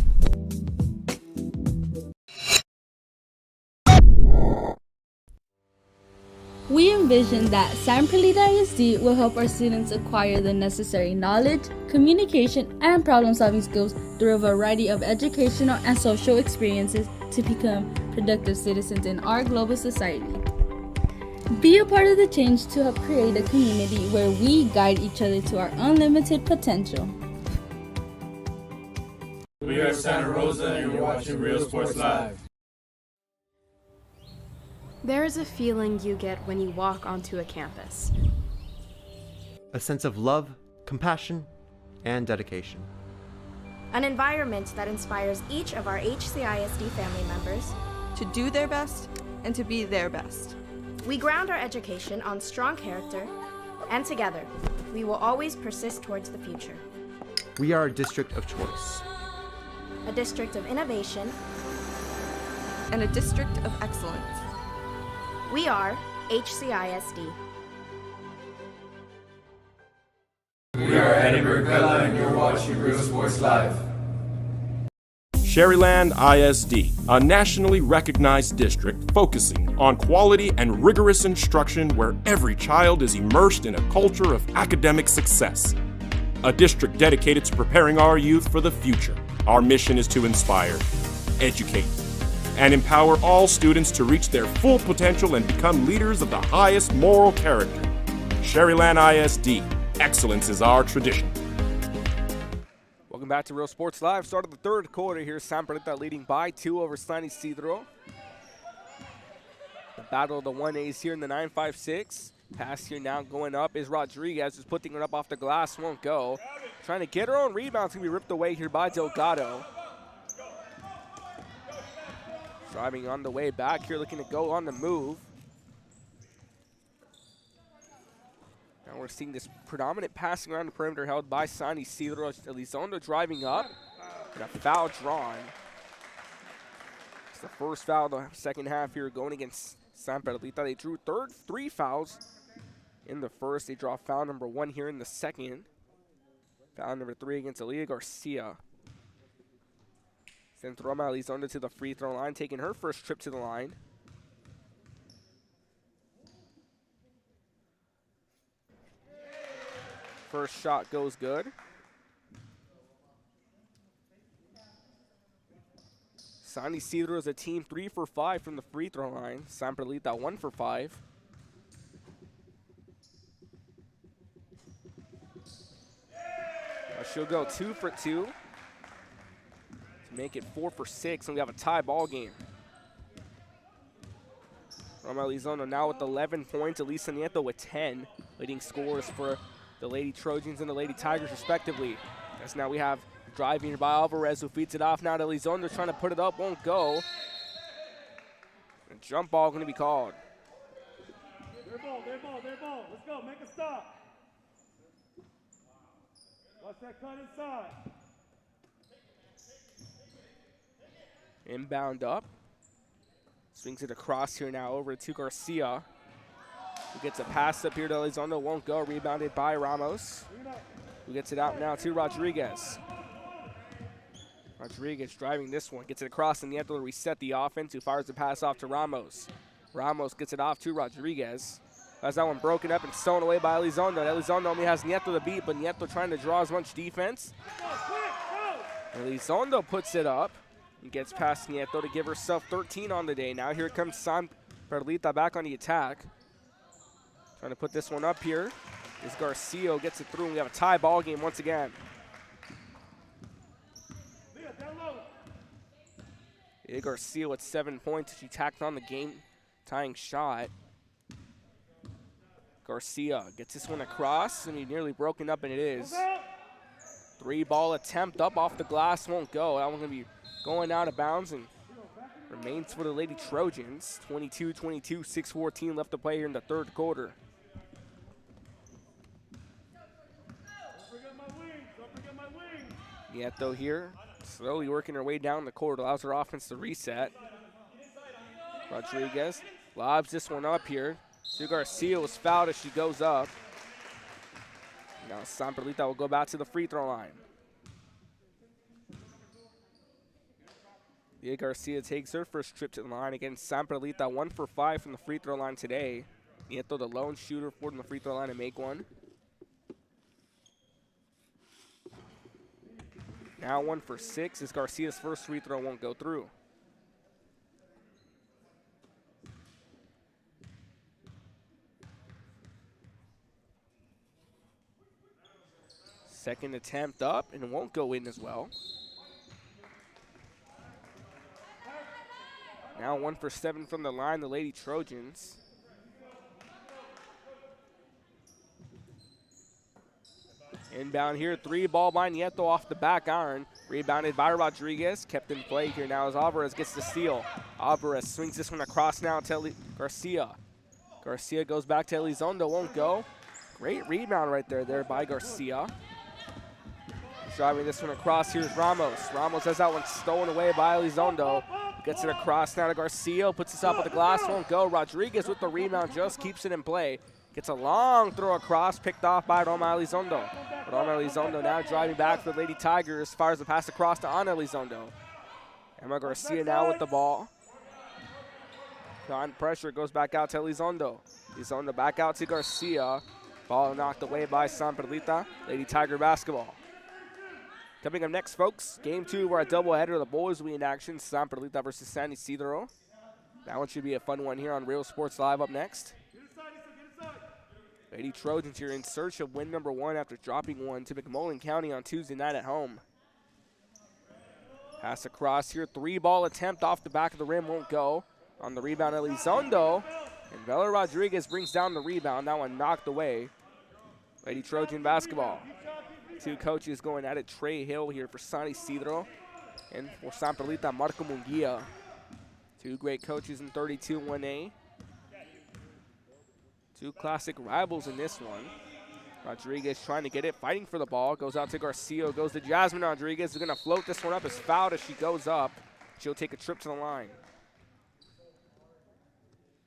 We envision that San Perlita ISD will help our students acquire the necessary knowledge, communication, and problem-solving skills through a variety of educational and social experiences to become productive citizens in our global society. Be a part of the change to help create a community where we guide each other to our unlimited potential. We are Santa Rosa, and you're watching Real Sports Live. There is a feeling you get when you walk onto a campus. A sense of love, compassion, and dedication. An environment that inspires each of our HCISD family members to do their best and to be their best. We ground our education on strong character, and together, we will always persist towards the future. We are a district of choice. A district of innovation. And a district of excellence. We are HCISD. We are Edinburgh Bella, and you're watching Real Sports Live. Sherryland ISD, a nationally recognized district focusing on quality and rigorous instruction where every child is immersed in a culture of academic success. A district dedicated to preparing our youth for the future. Our mission is to inspire, educate, and empower all students to reach their full potential and become leaders of the highest moral character. Sherryland ISD, excellence is our tradition. Welcome back to Real Sports Live. Start of the third quarter here. San Perlita leading by 2 over San Isidro. The battle of the 1As here in the 9-5-6. Pass here now going up is Rodriguez, just putting it up off the glass, won't go. Trying to get her own rebound, it's going to be ripped away here by Delgado. Driving on the way back here, looking to go on the move. Now we're seeing this predominant passing around the perimeter held by San Isidro. Elizondo driving up, and a foul drawn. It's the first foul of the second half here going against San Perlita. They drew 3 fouls in the first. They draw foul number 1 here in the second. Foul number 3 against Aaliyah Garcia. Sends Roma Elizondo to the free throw line, taking her first trip to the line. First shot goes good. San Isidro is a team 3 for 5 from the free throw line. San Perlita 1 for 5. She'll go 2 for 2 to make it 4 for 6, and we have a tie ball game. Roma Elizondo now with 11 points. Elisa Nieto with 10, leading scorers for the Lady Trojans and the Lady Tigers respectively. As now we have driving here by Alvarez, who feeds it off now to Elizondo, trying to put it up, won't go. And jump ball going to be called. Their ball. Let's go, make a stop. Watch that cut inside. Inbound up. Swings it across here now over to Garcia. Who gets a pass up here to Elizondo, won't go. Rebounded by Ramos. Who gets it out now to Rodriguez. Rodriguez driving this one. Gets it across and Nieto to reset the offense. Who fires the pass off to Ramos. Ramos gets it off to Rodriguez. Has that one broken up and stolen away by Elizondo. Elizondo only has Nieto to beat, but Nieto trying to draw as much defense. Elizondo puts it up and gets past Nieto to give herself 13 on the day. Now here comes San Perlita back on the attack. Trying to put this one up here is Garcia, gets it through, and we have a tie ball game once again. Garcia with 7 points. She tacked on the game-tying shot. Garcia gets this one across, and he nearly broken up, and it is. 3-ball attempt up off the glass, won't go. That one's going to be going out of bounds and remains for the Lady Trojans. 22-22, 6:14 left to play here in the third quarter. Nieto here, slowly working her way down the court, allows her offense to reset. Rodriguez lobs this one up here. So Garcia was fouled as she goes up. Now San Perlita will go back to the free throw line. Leah Garcia takes her first trip to the line against San Perlita, 1 for 5 from the free throw line today. Nieto, the lone shooter, from the free throw line to make one. Now 1 for 6 as Garcia's first free throw won't go through. Second attempt up, and it won't go in as well. Now 1 for 7 from the line, the Lady Trojans. Inbound here, 3-ball by Nieto off the back iron. Rebounded by Rodriguez, kept in play here now as Alvarez gets the steal. Alvarez swings this one across now to Garcia. Garcia goes back to Elizondo, won't go. Great rebound right there by Garcia. Driving this one across, here's Ramos. Ramos has that one stolen away by Elizondo. Gets it across now to Garcia, puts this up with the glass, won't go. Rodriguez with the rebound, just keeps it in play. Gets a long throw across, picked off by Roma Elizondo. Roma Elizondo now driving back for the Lady Tigers, fires the pass across to Ana Elizondo. Emma Garcia now with the ball. On pressure, goes back out to Elizondo. Elizondo back out to Garcia. Ball knocked away by San Perlita. Lady Tiger basketball. Coming up next, folks, game 2 of our doubleheader. The boys will be in action. San Perlita versus San Isidro. That one should be a fun one here on Real Sports Live up next. Lady Trojans here in search of win number 1 after dropping one to McMullen County on Tuesday night at home. Pass across here, 3-ball attempt off the back of the rim, won't go. On the rebound, Elizondo. And Bella Rodriguez brings down the rebound. That one knocked away. Lady Trojan basketball. 2 coaches going at it. Trey Hill here for San Isidro. And for San Perlita, Marco Munguia. 2 great coaches in 32-1A. 2 classic rivals in this one. Rodriguez trying to get it, fighting for the ball. Goes out to Garcia, goes to Jasmine Rodriguez. Is going to float this one up, is fouled as she goes up. She'll take a trip to the line.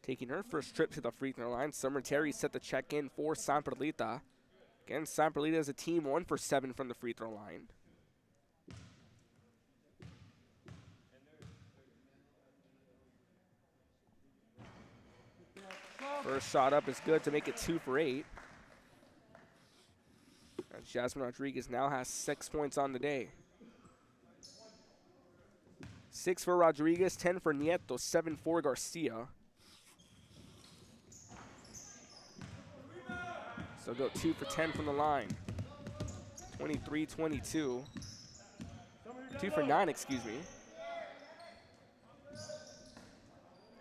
Taking her first trip to the free throw line, Summer Terry set the check in for San Perlita. Again, San Perlita as a team 1 for 7 from the free throw line. First shot up is good to make it 2 for 8. And Jasmine Rodriguez now has 6 points on the day. 6 for Rodriguez, 10 for Nieto, 7 for Garcia. So go 2 for 10 from the line. 23-22. 2 for 9, excuse me.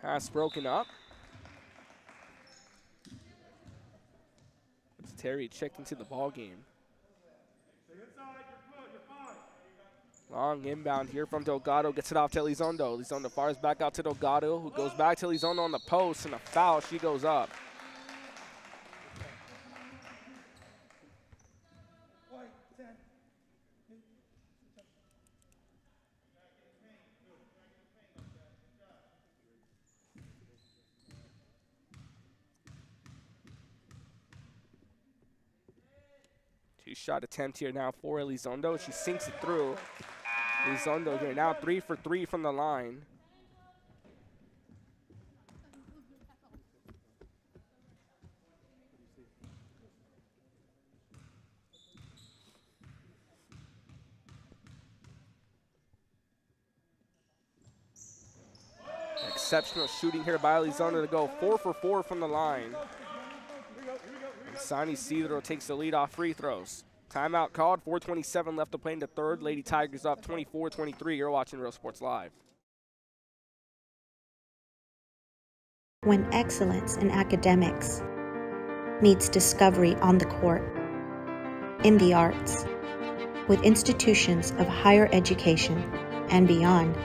Pass broken up. Terry checked into the ball game. Long inbound here from Delgado, gets it off to Elizondo. Elizondo fires back out to Delgado, who goes back to Elizondo on the post, and a foul, she goes up. Two-shot attempt here now for Elizondo. She sinks it through. Elizondo here now 3 for 3 from the line. Exceptional shooting here by Elizondo to go 4 for 4 from the line. San Isidro takes the lead off free throws. Timeout called, 4:27 left to play in the third. Lady Tigers up 24-23. You're watching Real Sports Live. When excellence in academics meets discovery on the court, in the arts, with institutions of higher education and beyond,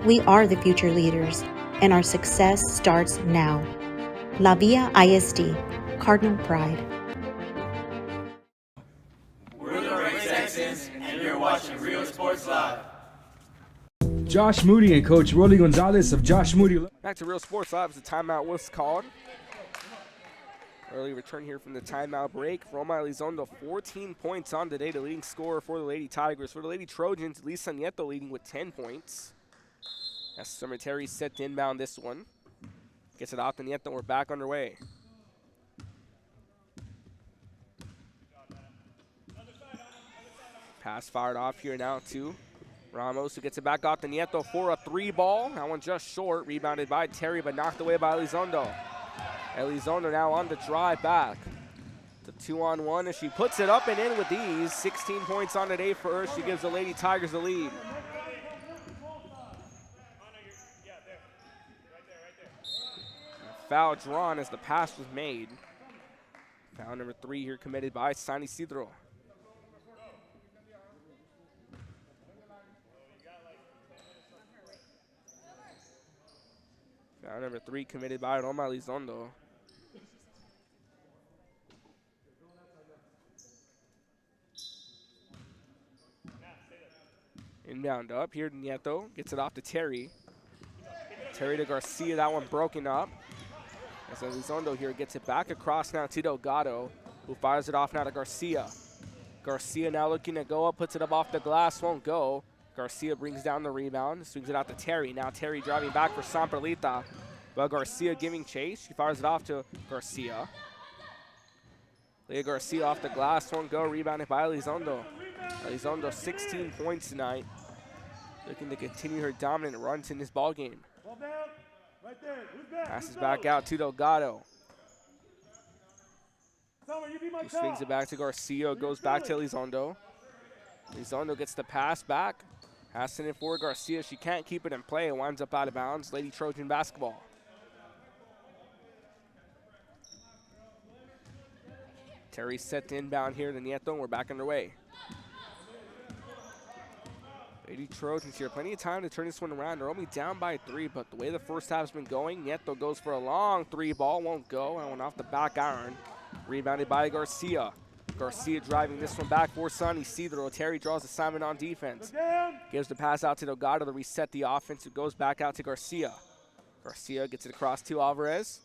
we are the future leaders, and our success starts now. La Villa ISD, Cardinal Pride. We're the Red Texans, and you're watching Real Sports Live. Josh Moody and Coach Rolly Gonzalez of Josh Moody. Back to Real Sports Live as the timeout was called. Early return here from the timeout break. Roma Elizondo, 14 points on today, the leading scorer for the Lady Tigers. For the Lady Trojans, Lisa Nieto leading with 10 points. As Summer Terry set to inbound this one. Gets it off to Nieto, we're back underway. Pass fired off here now to Ramos, who gets it back off to Nieto for a 3-ball. That one just short, rebounded by Terry, but knocked away by Elizondo. Elizondo now on the drive back. The 2-on-1 as she puts it up and in with ease. 16 points on the day for her. She gives the Lady Tigers the lead. foul drawn as the pass was made. Foul number 3 here committed by San Isidro. Foul number 3 committed by Roma Elizondo. Inbound up here, Nieto gets it off to Terry. Terry to Garcia, that one broken up. As Elizondo here gets it back across now to Delgado, who fires it off now to Garcia. Garcia now looking to go up, puts it up off the glass, won't go. Garcia brings down the rebound, swings it out to Terry. Now Terry driving back for San Perlita, but Garcia giving chase. She fires it off to Garcia. Leah Garcia off the glass, won't go, rebounded by Elizondo. Elizondo 16 points tonight, looking to continue her dominant runs in this ball game. Passes back out to Delgado. He swings it back to Garcia, goes back to Elizondo. Elizondo gets the pass back. Passing it for Garcia. She can't keep it in play. It winds up out of bounds. Lady Trojan basketball. Terry set to inbound here to Nieto, and we're back underway. Lady Trojans here, plenty of time to turn this one around. They're only down by 3, but the way the first half's been going, Nieto goes for a long 3 ball, won't go, and went off the back iron. Rebounded by Garcia. Garcia driving this one back for San Isidro. Terry draws assignment on defense. Gives the pass out to Delgado to reset the offense. It goes back out to Garcia. Garcia gets it across to Alvarez.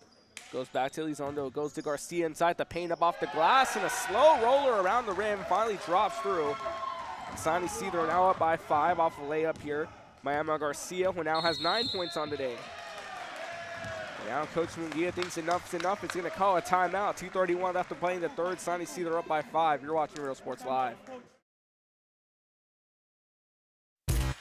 Goes back to Elizondo. Goes to Garcia inside the paint, up off the glass, and a slow roller around the rim. Finally drops through. San Isidro now up by 5 off a layup here. Mayama Garcia, who now has 9 points on today. Now Coach Munguia thinks enough's enough. It's going to call a timeout. 2:31 left to play in the third. San Isidro up by 5. You're watching Real Sports Live.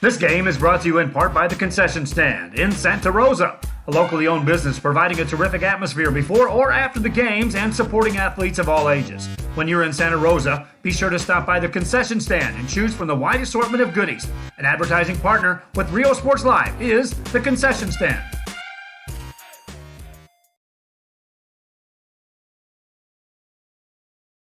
This game is brought to you in part by the Concession Stand in Santa Rosa, a locally owned business providing a terrific atmosphere before or after the games and supporting athletes of all ages. When you're in Santa Rosa, be sure to stop by the Concession Stand and choose from the wide assortment of goodies. An advertising partner with Real Sports Live is the Concession Stand.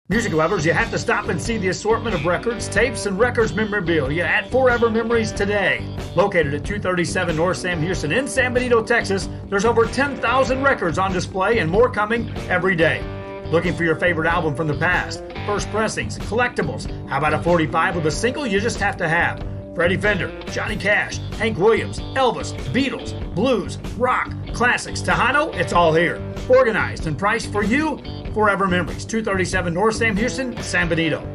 Music lovers, you have to stop and see the assortment of records, tapes, and records memorabilia at Forever Memories today. Located at 237 North Sam Houston in San Benito, Texas, there's over 10,000 records on display and more coming every day. Looking for your favorite album from the past, first pressings, collectibles? How about a 45 with a single you just have to have? Freddie Fender, Johnny Cash, Hank Williams, Elvis, Beatles, blues, rock, classics, Tejano, it's all here. Organized and priced for you. Forever Memories, 237 North Sam Houston, San Benito.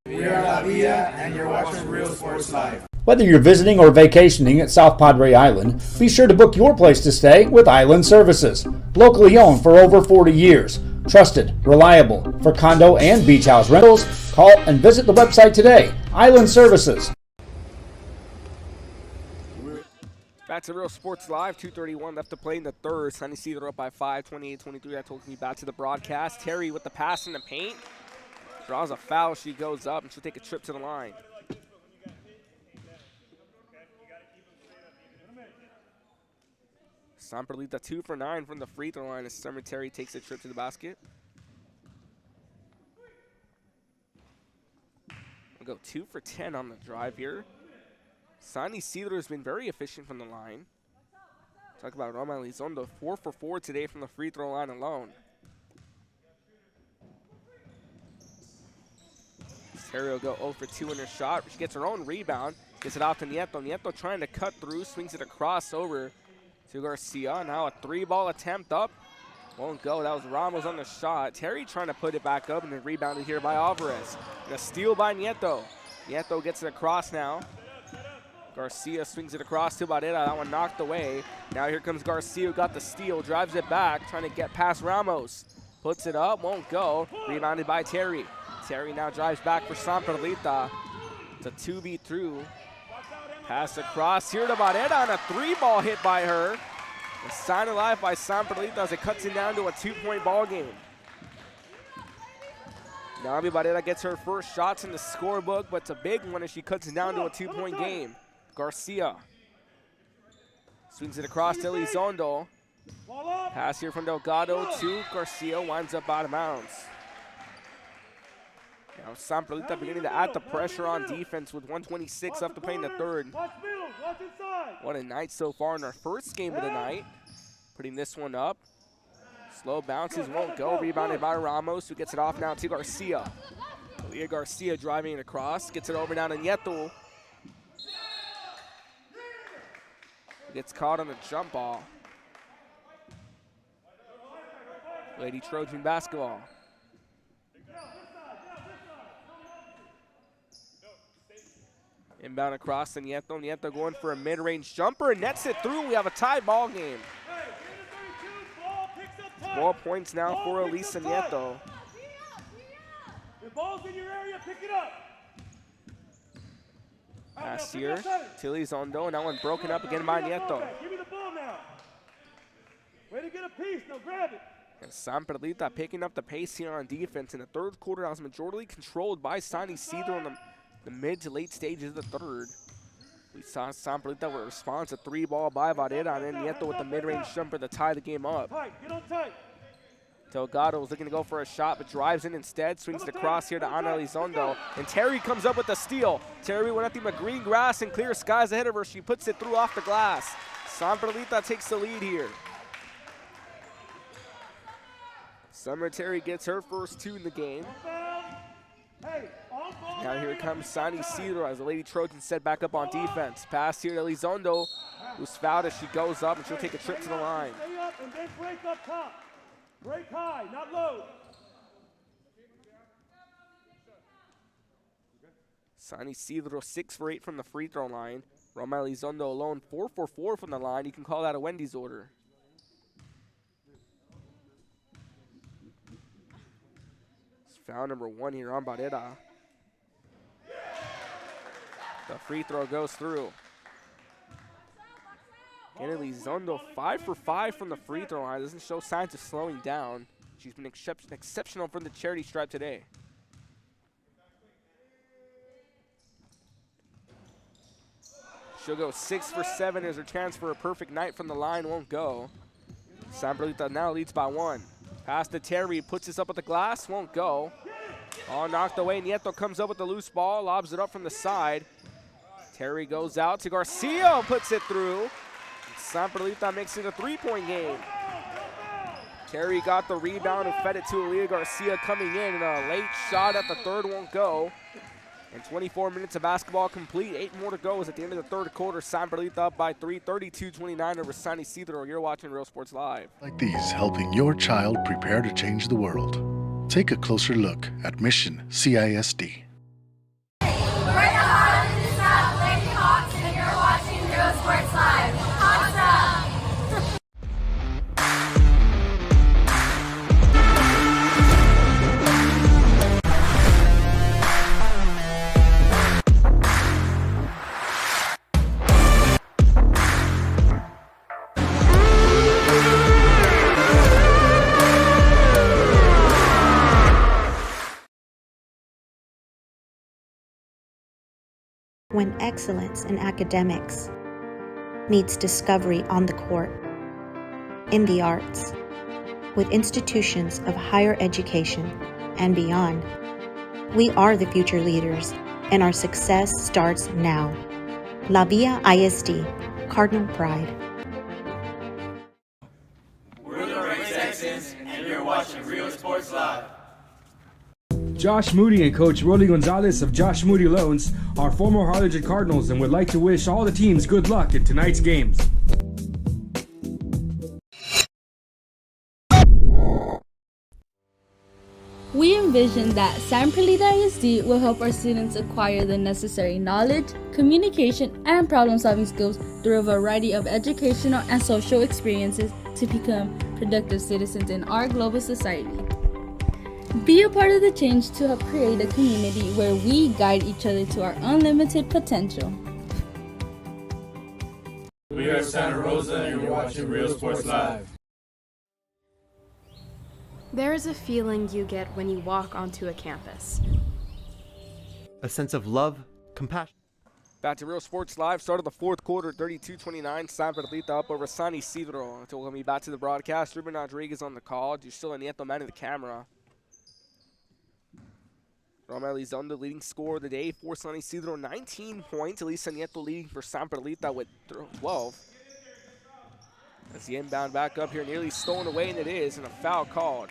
We are La Villa, and you're watching Real Sports Live. Whether you're visiting or vacationing at South Padre Island, be sure to book your place to stay with Island Services. Locally owned for over 40 years. Trusted, reliable for condo and beach house rentals. Call and visit the website today. Island Services. Back to Real Sports Live, 2:31 left to play in the third. San Isidro up by 5, 28-23. That took me back to the broadcast. Terry with the pass in the paint. Draws a foul. She goes up, and she'll take a trip to the line. San Perlita 2 for 9 from the free throw line as Summer Terry takes a trip to the basket. We'll go 2 for 10 on the drive here. San Isidro has been very efficient from the line. Talk about Roma Elizondo, 4 for 4 today from the free throw line alone. Terry will go 0 for 2 in her shot. She gets her own rebound, gets it off to Nieto. Nieto trying to cut through, swings it across over to Garcia. Now a 3-ball attempt up. Won't go. That was Ramos on the shot. Terry trying to put it back up and then rebounded here by Alvarez. And a steal by Nieto. Nieto gets it across now. Garcia swings it across to Barrera. That one knocked away. Now here comes Garcia, who got the steal, drives it back, trying to get past Ramos. Puts it up, won't go. Rebounded by Terry. Terry now drives back for San Perlita. It's a 2v2. Pass across here to Barrera, and a 3-ball hit by her. A sign of life by San Perlita as it cuts it down to a 2-point ball game. Navi Barrera gets her first shots in the scorebook, but it's a big one as she cuts it down to a 2-point game. Garcia swings it across to Elizondo. Pass here from Delgado to Garcia, winds up out of bounds. Now San Perlita beginning to add the pressure on defense with 1:26 left to play in the third. What a night so far in our first game of the night. Putting this one up. Slow bounces, won't go. Rebounded by Ramos, who gets it off now to Garcia. Leah Garcia driving it across, gets it over down to Nieto. Gets caught on a jump ball. Lady Trojan basketball. Inbound across to Nieto. Nieto going for a mid-range jumper and nets it through. We have a tie ball game. 12 points now for Elisa Nieto. The ball's in your area, pick it up. Pass here, Tilly's on though, and that one broken up again by Nieto. Give me the ball now. Way to get a piece, now grab it. And San Perlita picking up the pace here on defense. In the third quarter, that was majorly controlled by San Isidro in the mid to late stages of the third. We saw San Perlita with a response, a 3-ball by Varela, and then Nieto with the mid-range jumper to tie the game up. Get on tight. Delgado was looking to go for a shot, but drives in instead. Swings the cross here to Ana Elizondo. And Terry comes up with the steal. Terry with nothing but green grass and clear skies ahead of her. She puts it through off the glass. San Perlita takes the lead here. Summer Terry gets her first 2 in the game. Now here comes San Isidro as the Lady Trojans set back up on defense. Pass here to Elizondo, who's fouled as she goes up, and she'll take a trip to the line. Stay up and then break up top. Break high, not low. San Isidro 6 for 8 from the free throw line. Roma Elizondo alone 4 for 4 from the line. You can call that a Wendy's order. It's foul number 1 here on Barrera. The free throw goes through. Again, Elizondo 5 for 5 from the free throw line. Doesn't show signs of slowing down. She's been exceptional from the charity stripe today. She'll go 6 for 7 as her chance for a perfect night from the line won't go. San Perlita now leads by 1. Pass to Terry, puts this up at the glass, won't go. All knocked away. Nieto comes up with the loose ball, lobs it up from the side. Terry goes out to Garcia, puts it through. San Perlita makes it a 3-point game. Terry got the rebound and fed it to Aaliyah Garcia coming in, and a late shot at the third won't go. And 24 minutes of basketball complete. 8 more to go as at the end of the third quarter. San Perlita up by 3, 32-29 over San Isidro. You're watching Real Sports Live. Like these, helping your child prepare to change the world. Take a closer look at Mission CISD. We're the Harlingen South Lady Hawks, and you're watching Real Sports Live. Hawks up! When excellence in academics meets discovery on the court, in the arts, with institutions of higher education and beyond, we are the future leaders, and our success starts now. La Villa ISD, Cardinal Pride. We're the Red Texans, and you're watching Real Sports Live. Josh Moody and Coach Rolly Gonzalez of Josh Moody Loans are former Harlingen Cardinals and would like to wish all the teams good luck in tonight's games. We envision that San Perlita ISD will help our students acquire the necessary knowledge, communication, and problem-solving skills through a variety of educational and social experiences to become productive citizens in our global society. Be a part of the change to help create a community where we guide each other to our unlimited potential. We are Santa Rosa, and you're watching Real Sports Live. There is a feeling you get when you walk onto a campus. A sense of love, compassion. Back to Real Sports Live. Start of the fourth quarter, 32-29. San Perlita up over San Isidro. Until we'll be back to the broadcast. Ruben Rodriguez on the call. Justila Nieto manning the camera. Romel Elizondo leading scorer of the day for San Isidro, 19 points. Elisa Nieto leading for San Perlita with 12. As the inbound back up here, nearly stolen away, and it is, and a foul called.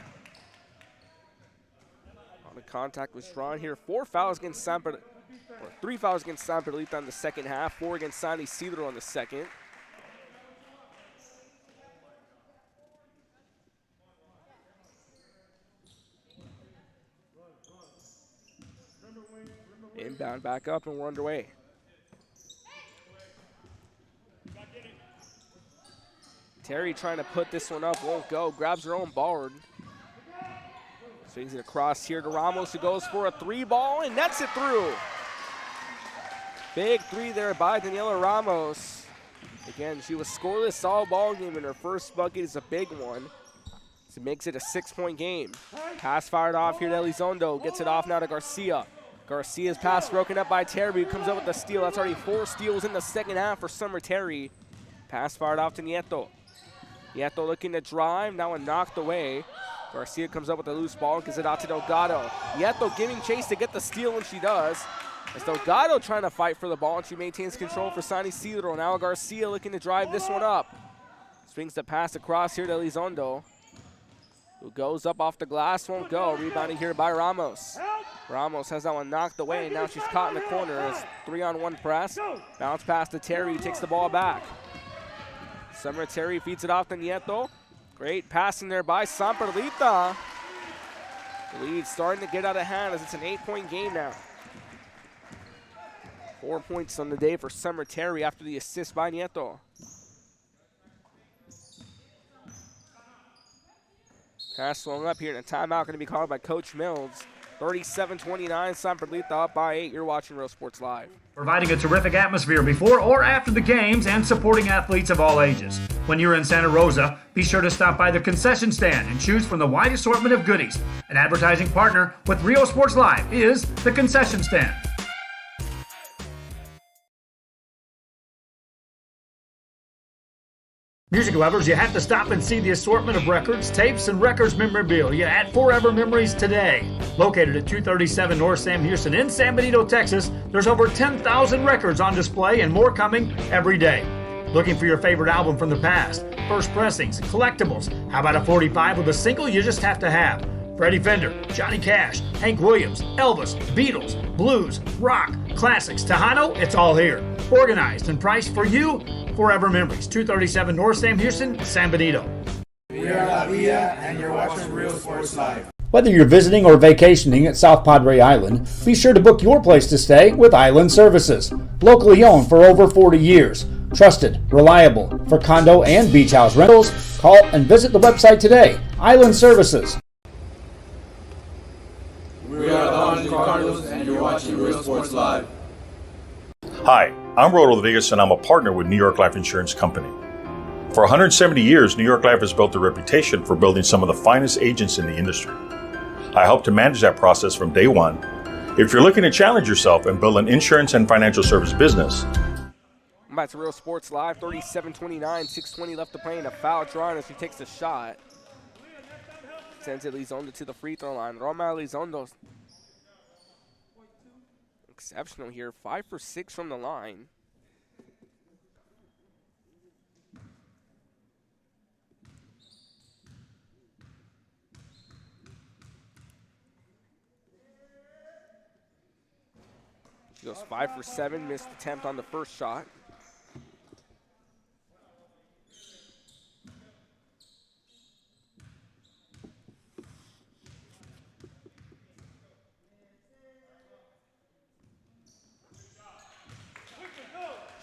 On the contact was drawn here. 4 fouls against San Perlita. 3 fouls against San Perlita in the second half, 4 against San Isidro in the second. Inbound back up, and we're underway. Terry trying to put this one up, won't go. Grabs her own board. Swings it across here to Ramos, who goes for a 3-ball and nets it through. Big 3 there by Daniela Ramos. Again, she was scoreless all ball game, and her first bucket is a big one. So it makes it a 6-point game. Pass fired off here to Elizondo. Gets it off now to Garcia. Garcia's pass broken up by Terry, who comes up with the steal. That's already 4 steals in the second half for Summer Terry. Pass fired off to Nieto. Nieto looking to drive, now knocked away. Garcia comes up with a loose ball and gives it out to Delgado. Nieto giving chase to get the steal, and she does. As Delgado trying to fight for the ball, and she maintains control for San Isidro. Now Garcia looking to drive this one up. Swings the pass across here to Elizondo, who goes up off the glass, won't go. Rebounded here by Ramos. Ramos has that one knocked away, and now she's caught in the corner. It's 3-on-1 press. Bounce pass to Terry, who takes the ball back. Summer Terry feeds it off to Nieto. Great passing there by San Perlita. The lead starting to get out of hand as it's an 8-point game now. 4 points on the day for Summer Terry after the assist by Nieto. Pass swung up here, and a timeout going to be called by Coach Mills. 37-29, San Perlita up by 8. You're watching Real Sports Live. Providing a terrific atmosphere before or after the games and supporting athletes of all ages. When you're in Santa Rosa, be sure to stop by the concession stand and choose from the wide assortment of goodies. An advertising partner with Real Sports Live is the concession stand. Music lovers, you have to stop and see the assortment of records, tapes, and records memorabilia at Forever Memories today. Located at 237 North Sam Houston in San Benito, Texas, there's over 10,000 records on display and more coming every day. Looking for your favorite album from the past, first pressings, collectibles? How about a 45 with a single you just have to have? Freddie Fender, Johnny Cash, Hank Williams, Elvis, Beatles, blues, rock, classics, Tejano, it's all here. Organized and priced for you. Forever Memories, 237 North Sam Houston, San Benito. We are La Villa, and you're watching Real Sports Live. Whether you're visiting or vacationing at South Padre Island, be sure to book your place to stay with Island Services. Locally owned for over 40 years. Trusted, reliable for condo and beach house rentals. Call and visit the website today. Island Services. We are the Orange Cardinals, and you're watching Real Sports Live. Hi, I'm Rodolfo Rodriguez, and I'm a partner with New York Life Insurance Company. For 170 years, New York Life has built a reputation for building some of the finest agents in the industry. I help to manage that process from day one. If you're looking to challenge yourself and build an insurance and financial service business. Back to Real Sports Live, 37-29, 6:20 left to play, and a foul drawn as he takes a shot. Sends Elizondo to the free throw line. Roma Elizondo, exceptional here, 5 for 6 from the line. She goes 5 for 7, missed attempt on the first shot.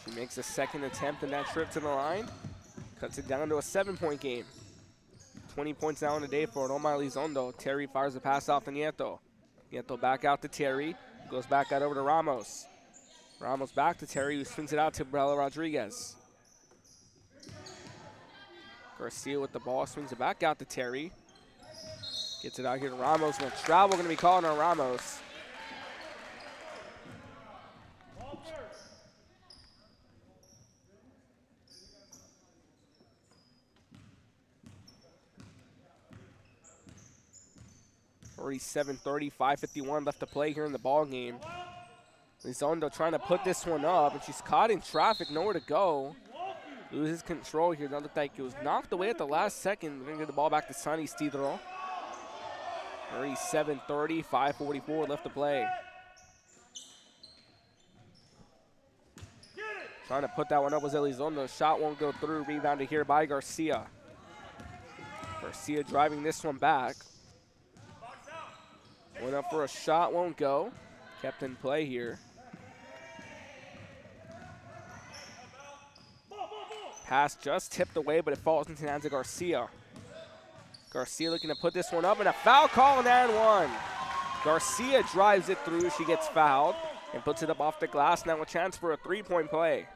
She makes a second attempt in that trip to the line. Cuts it down to a 7-point game. 20 points now in the day for Roma Elizondo. Terry fires the pass off to Nieto. Nieto back out to Terry. Goes back out over to Ramos. Ramos back to Terry, who swings it out to Bella Rodriguez. Garcia with the ball, swings it back out to Terry. Gets it out here to Ramos. No travel going to be called on Ramos. 37-30, 5:51 left to play here in the ball game. Elizondo trying to put this one up, and she's caught in traffic, nowhere to go. Loses control here. That looked like it was knocked away at the last second. We're going to get the ball back to San Isidro. 37-30, 5:44 left to play. Trying to put that one up was Elizondo. Shot won't go through. Rebounded here by Garcia. Garcia driving this one back. Went up for a shot, won't go. Kept in play here. Pass just tipped away, but it falls into the hands of Garcia. Garcia looking to put this one up, and a foul call and one. Garcia drives it through. She gets fouled and puts it up off the glass. Now a chance for a three-point play.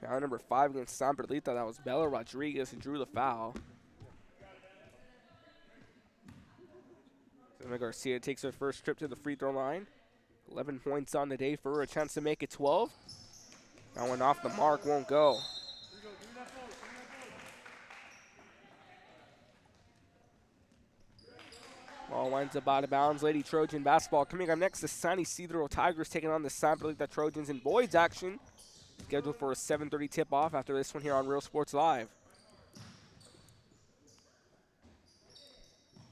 Now number 5 against San Perlita. That was Bella Rodriguez who drew the foul. Emma Garcia takes her first trip to the free throw line. 11 points on the day for her, a chance to make it 12. That one off the mark, won't go. Ball winds up out of bounds. Lady Trojan basketball. Coming up next, the San Isidro Tigers taking on the San Perlita Trojans in boys action. Scheduled for a 7:30 tip-off after this one here on Real Sports Live.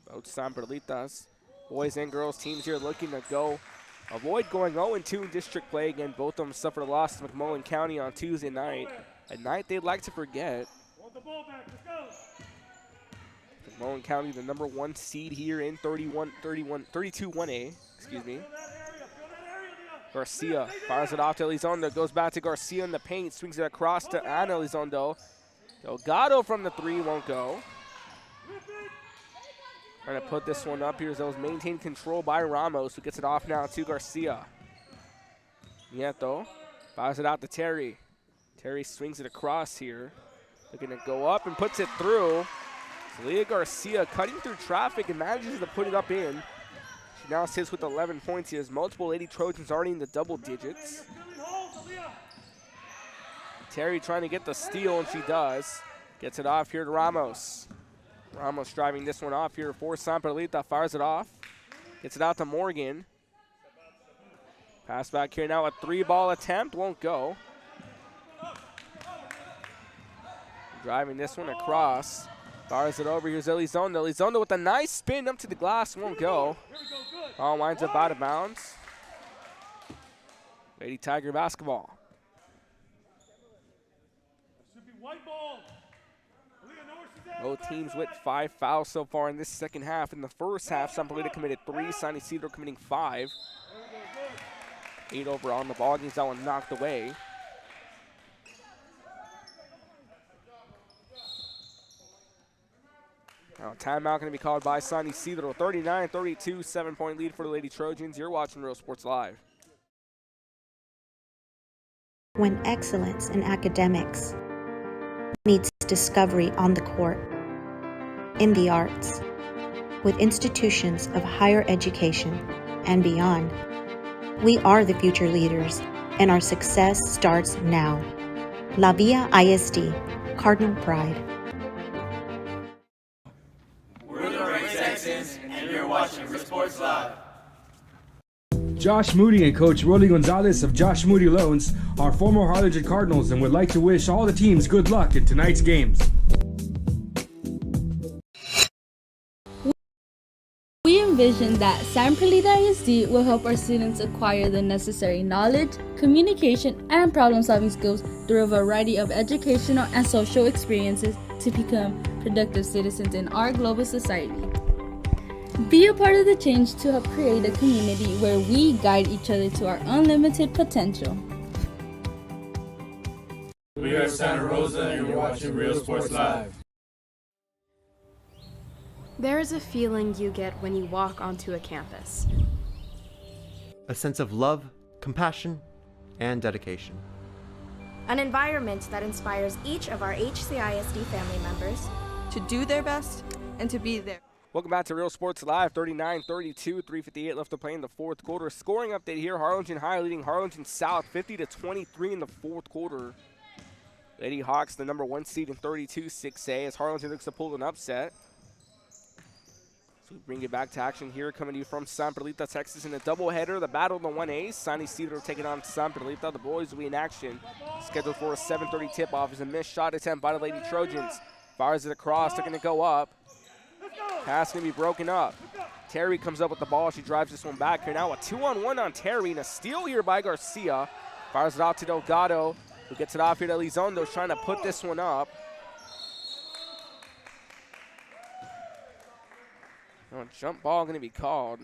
Both San Perlitas, boys and girls teams here looking to avoid going 0-2 in district play. Again, both of them suffered a loss to McMullen County on Tuesday night. A night they'd like to forget. McMullen County, the number 1 seed here in 32-1A, excuse me. Garcia fires it off to Elizondo, goes back to Garcia in the paint, swings it across to Ana Elizondo. Delgado from the 3 won't go. Trying to put this one up here as that was maintained control by Ramos, who gets it off now to Garcia. Nieto fires it out to Terry. Terry swings it across here. Looking to go up and puts it through. So Leah Garcia cutting through traffic and manages to put it up in. She now sits with 11 points. He has multiple Lady Trojans already in the double digits. Terry trying to get the steal, and she does. Gets it off here to Ramos. Ramos driving this one off here for San Perlita. Fires it off. Gets it out to Morgan. Pass back here now. A 3-ball attempt. Won't go. Driving this one across. Fires it over. Here's Elizondo. Elizondo with a nice spin up to the glass. Won't go. Ball winds up out of bounds. Lady Tiger basketball. Both teams with 5 fouls so far in this second half. In the first half, San Perlita committed 3, San Isidro committing 5. 8 overall in the ball games. That one knocked away. Now timeout going to be called by San Isidro. 39-32, 7-point lead for the Lady Trojans. You're watching Real Sports Live. When excellence in academics meets discovery on the court, in the arts, with institutions of higher education and beyond, we are the future leaders, and our success starts now. La Villa ISD, Cardinal Pride. We're the Red Texans, and you're watching Real Sports Live. Josh Moody and Coach Rolly Gonzalez of Josh Moody Loans are former Harlingen Cardinals and would like to wish all the teams good luck in tonight's games. We envision that San Perlita ISD will help our students acquire the necessary knowledge, communication, and problem-solving skills through a variety of educational and social experiences to become productive citizens in our global society. Be a part of the change to help create a community where we guide each other to our unlimited potential. We are Santa Rosa, and you're watching Real Sports Live. There is a feeling you get when you walk onto a campus. A sense of love, compassion, and dedication. An environment that inspires each of our HCISD family members to do their best and to be there. Welcome back to Real Sports Live. 39-32, 3:58 left to play in the fourth quarter. Scoring update here: Harlingen High leading Harlingen South 50-23 in the fourth quarter. Lady Hawks, the number 1 seed in 32-6A, as Harlingen looks to pull an upset. So we bring it back to action here, coming to you from San Perlita, Texas, in a doubleheader. The battle of the 1A. San Isidro taking on San Perlita. The boys will be in action. Scheduled for a 7:30 tip-off is a missed shot attempt by the Lady Trojans. Fires it across. They're going to go up. Pass going to be broken up. Terry comes up with the ball. She drives this one back here. Now a 2-on-1 on Terry, and a steal here by Garcia. Fires it off to Delgado, who gets it off here to Elizondo, trying to put this one up. Oh, jump ball going to be called.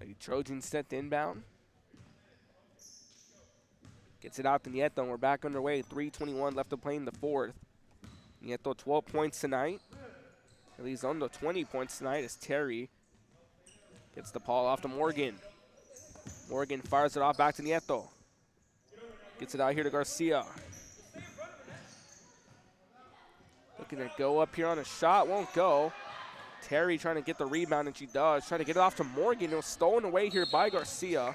Lady Trojans set to inbound. Gets it out to Nieto, and we're back underway. 3:21 left to play in the fourth. Nieto 12 points tonight. Elizondo 20 points tonight as Terry gets the ball off to Morgan. Morgan fires it off back to Nieto. Gets it out here to Garcia. Looking to go up here on a shot, won't go. Terry trying to get the rebound, and she does. Trying to get it off to Morgan. It was stolen away here by Garcia.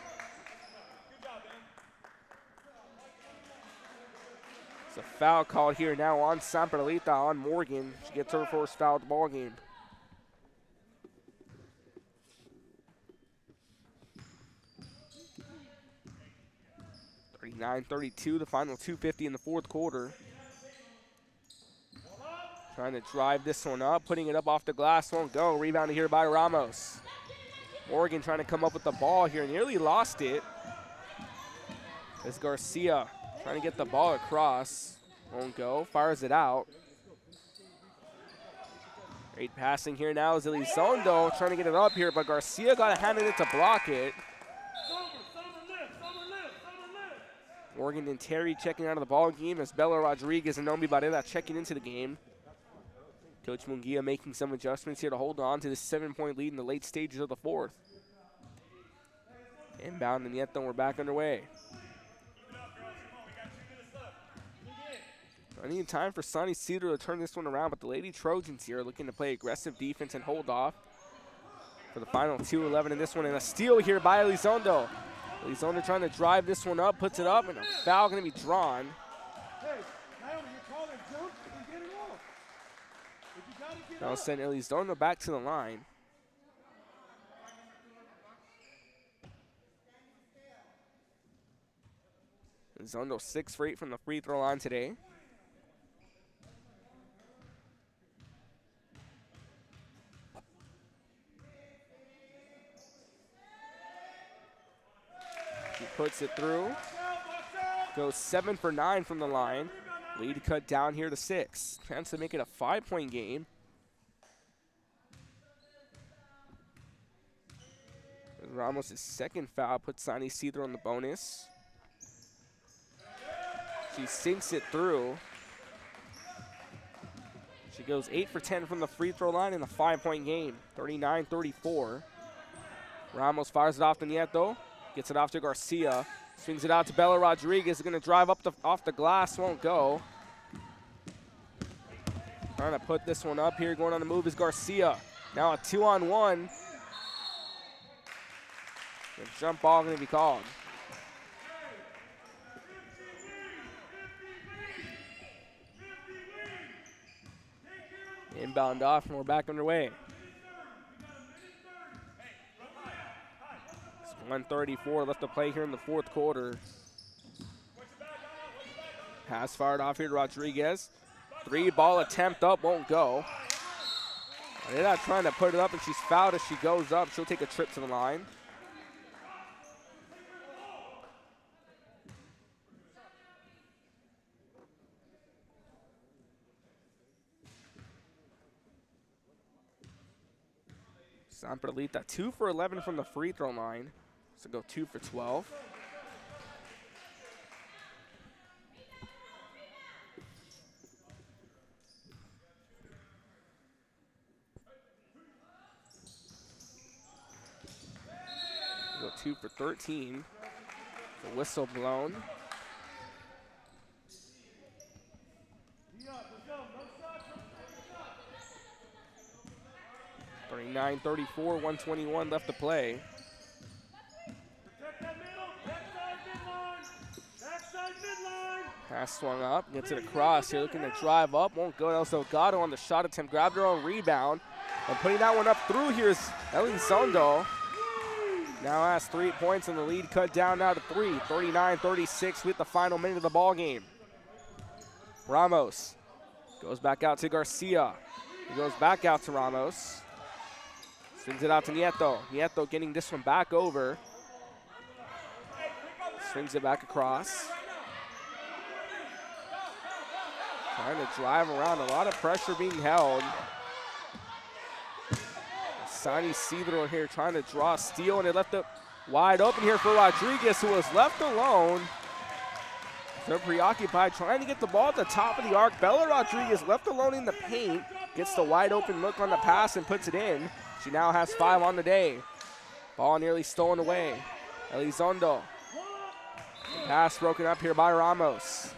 It's a foul called here now on San Perlita, on Morgan. She gets her first foul of the ball game. (39-32), the final 2:50 in the fourth quarter. Trying to drive this one up, putting it up off the glass, won't go. Rebounded here by Ramos. Morgan trying to come up with the ball here, nearly lost it. As Garcia trying to get the ball across, won't go, fires it out. Great passing here now is Elizondo trying to get it up here, but Garcia got a hand in it to block it. Morgan and Terry checking out of the ball game as Bella Rodriguez and Nomi Barrera checking into the game. Coach Munguia making some adjustments here to hold on to this 7-point lead in the late stages of the fourth. Inbound and Nieto, we're back underway. Running in time for San Isidro to turn this one around, but the Lady Trojans here are looking to play aggressive defense and hold off for the final 2:11 in this one. And a steal here by Elizondo. Elizondo trying to drive this one up, puts it up, and a foul going to be drawn. That'll send Elizondo back to the line. Elizondo 6 for 8 from the free throw line today. He puts it through. Goes 7 for 9 from the line. Lead cut down here to 6. Chance to make it a 5-point game. Ramos' second foul puts San Isidro on the bonus. She sinks it through. She goes 8 for 10 from the free throw line in a 5-point game. 39-34. Ramos fires it off to Nieto. Gets it off to Garcia. Swings it out to Bella Rodriguez. Going to drive up off the glass. Won't go. Trying to put this one up here. Going on the move is Garcia. Now a 2-on-1. The jump ball going to be called. Inbound off, and we're back underway. It's 1:34 left to play here in the fourth quarter. Pass fired off here to Rodriguez. 3-ball attempt up, won't go. They're not trying to put it up, and she's fouled as she goes up. She'll take a trip to the line. San Perlita 2 for 11 from the free throw line. So go 2 for 12. Go 2 for 13. The whistle blown. 39-34, 121 left to play. Pass swung up, gets it across here, looking to drive up, won't go. Delgado on the shot attempt, grabbed her own rebound, and putting that one up through here is Elizondo. Now has 3 points, and the lead cut down now to 3. 39-36 with the final minute of the ball game. Ramos goes back out to Garcia. He goes back out to Ramos. Swings it out to Nieto. Nieto getting this one back over. Swings it back across. Trying to drive around, a lot of pressure being held. Isidro here trying to draw a steal, and they left it wide open here for Rodriguez, who was left alone. They're preoccupied trying to get the ball at the top of the arc. Bella Rodriguez left alone in the paint, gets the wide open look on the pass and puts it in. She now has 5 on the day. Ball nearly stolen away. Elizondo. Pass broken up here by Ramos.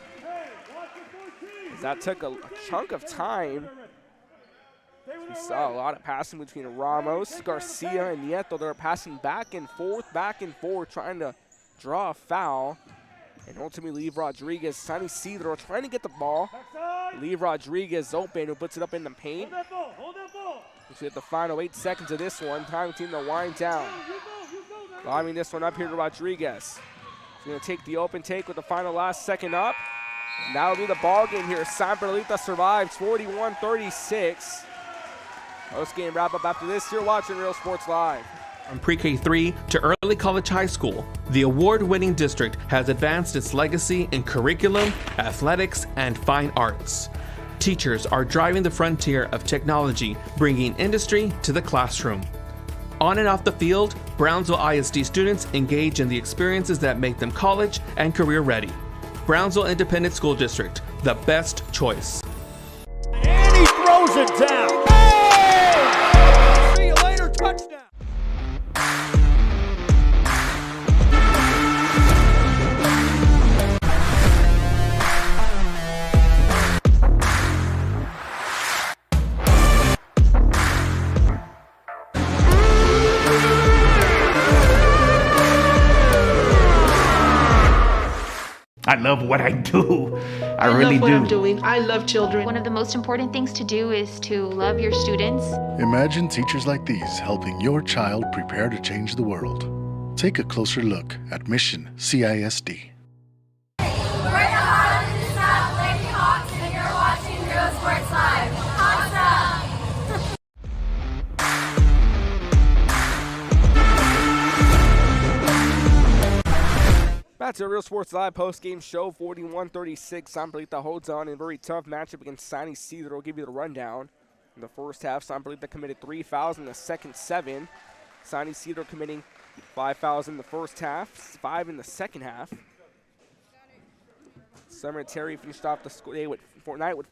That took a chunk of time. We saw a lot of passing between Ramos, Garcia, and Nieto. They're passing back and forth, trying to draw a foul. And ultimately leave Rodriguez. Isidro trying to get the ball. Leave Rodriguez open, who puts it up in the paint. We hit the final 8 seconds of this one. Time team to wind down. Lobbing this one up here to Rodriguez. He's going to take the open take with the final last second up. And that will be the ball game here. San Perlita survives 41-36. Post-game wrap-up after this. You're watching Real Sports Live. From pre-K3 to early college high school, the award-winning district has advanced its legacy in curriculum, athletics, and fine arts. Teachers are driving the frontier of technology, bringing industry to the classroom. On and off the field, Brownsville ISD students engage in the experiences that make them college and career ready. Brownsville Independent School District, the best choice. And he throws it down. Hey! See you later, touchdown. I love what I do. I really love what do. I'm doing. I love children. One of the most important things to do is to love your students. Imagine teachers like these helping your child prepare to change the world. Take a closer look at Mission CISD. We're the Highland and South Lady Hawks, and you're watching Real Sports Live. Hawks up! Back to Real Sports Live post-game show, 41-36. San Perlita holds on in a very tough matchup against San Isidro. I'll give you the rundown. In the first half, San Perlita committed 3 fouls, in the second 7. San Isidro committing 5 fouls in the first half, 5 in the second half. Summer Terry finished off the day with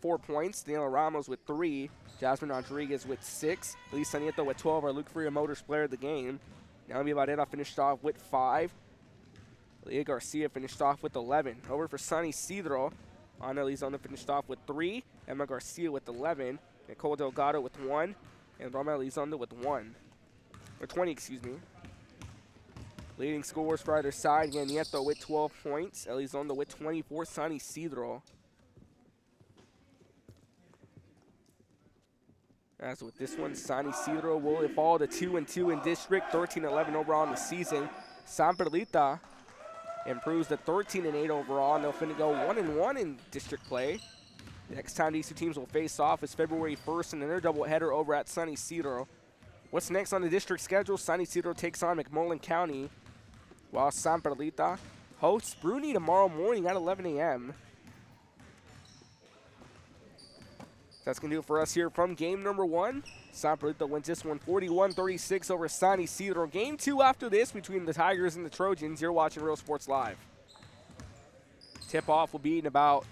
4 points. Daniela Ramos with 3. Jasmine Rodriguez with 6. Lisa Nieto with 12. Our Luke Freer Motors player of the game. Naomi Varela finished off with 5. Leah Garcia finished off with 11. Over for San Isidro. Ana Elizondo finished off with 3. Emma Garcia with 11. Nicole Delgado with 1. And Roma Elizondo with 1. Or 20, excuse me. Leading scorers for either side. Again, Nieto with 12 points. Elizondo with 24. San Isidro. As with this one, San Isidro will fall to 2-2 in district. 13-11 overall in the season. San Perlita improves to 13-8 overall, and they'll finna go 1-1 in district play. The next time these two teams will face off is February 1st in their doubleheader over at San Isidro. What's next on the district schedule? San Isidro takes on McMullen County, while San Perlita hosts Bruni tomorrow morning at 11 a.m. That's going to do it for us here from game number 1. San Perlita wins this one 41-36 over San Isidro. Game 2 after this between the Tigers and the Trojans. You're watching Real Sports Live. Tip-off will be in about